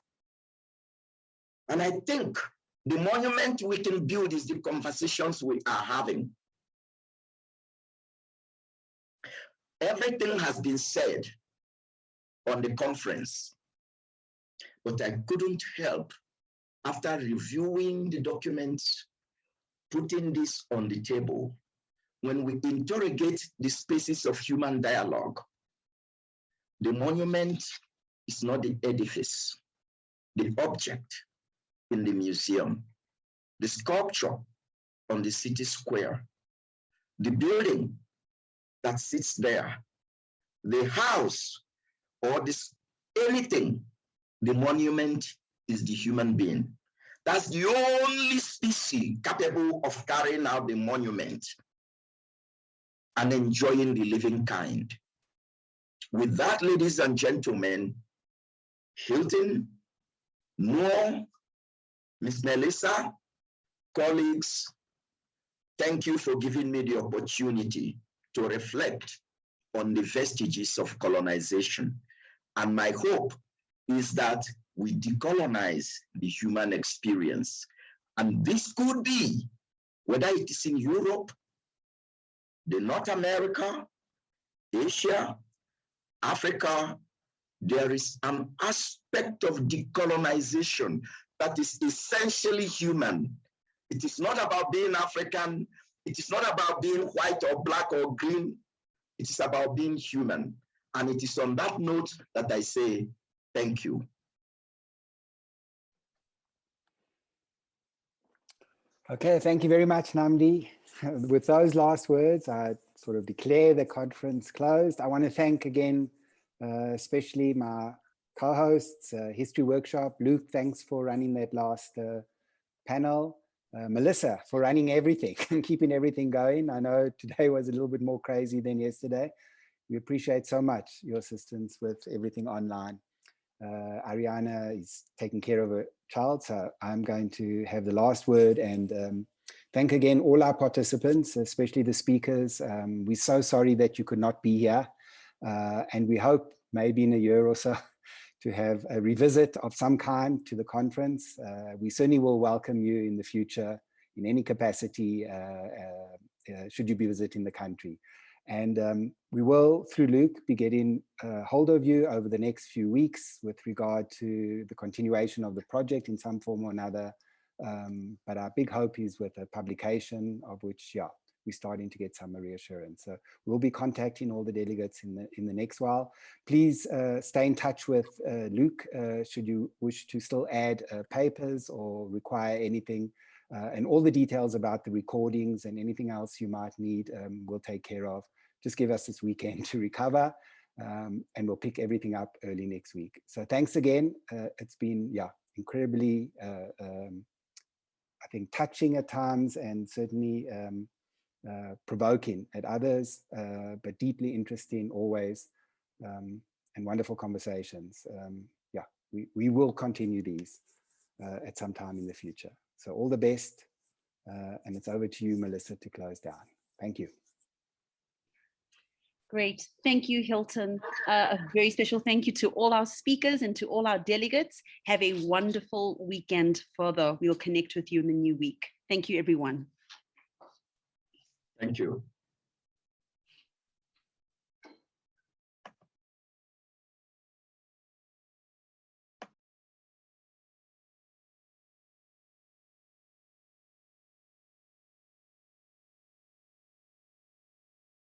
And I think the monument we can build is the conversations we are having. Everything has been said on the conference, but I couldn't help, after reviewing the documents, putting this on the table. When we interrogate the spaces of human dialogue, the monument is not the edifice, the object in the museum, the sculpture on the city square, the building that sits there, the house, or this anything. The monument is the human being. That's the only species capable of carrying out the monument and enjoying the living kind. With that, ladies and gentlemen, Hilton, Noor, Miss Melissa, colleagues, thank you for giving me the opportunity to reflect on the vestiges of colonization. And my hope is that we decolonize the human experience. And this could be, whether it is in Europe, the North America, Asia, Africa, there is an aspect of decolonization that is essentially human. It is not about being African. It is not about being white or black or green. It is about being human. And it is on that note that I say, thank you. Okay, thank you very much, Nnamdi. With those last words, I sort of declare the conference closed. I want to thank again, especially my co-hosts, History Workshop. Luke, thanks for running that last panel. Melissa, for running everything and keeping everything going. I know today was a little bit more crazy than yesterday. We appreciate so much your assistance with everything online. Ariana is taking care of a child, so I'm going to have the last word and thank again all our participants, especially the speakers. We're so sorry that you could not be here, and we hope maybe in a year or so to have a revisit of some kind to the conference. We certainly will welcome you in the future in any capacity should you be visiting the country. And we will, through Luke, be getting hold of you over the next few weeks with regard to the continuation of the project in some form or another. But our big hope is with a publication of which, yeah, we're starting to get some reassurance. So we'll be contacting all the delegates in the next while. Please stay in touch with Luke should you wish to still add papers or require anything. And all the details about the recordings and anything else you might need, we'll take care of. Just give us this weekend to recover, and we'll pick everything up early next week. So thanks again. It's been, yeah, incredibly, I think, touching at times and certainly provoking at others, but deeply interesting always, and wonderful conversations. Yeah, we will continue these at some time in the future. So all the best, and it's over to you, Melissa, to close down. Thank you. Great. Thank you, Hilton. A very special thank you to all our speakers and to all our delegates. Have a wonderful weekend further. We'll connect with you in the new week. Thank you, everyone. Thank you.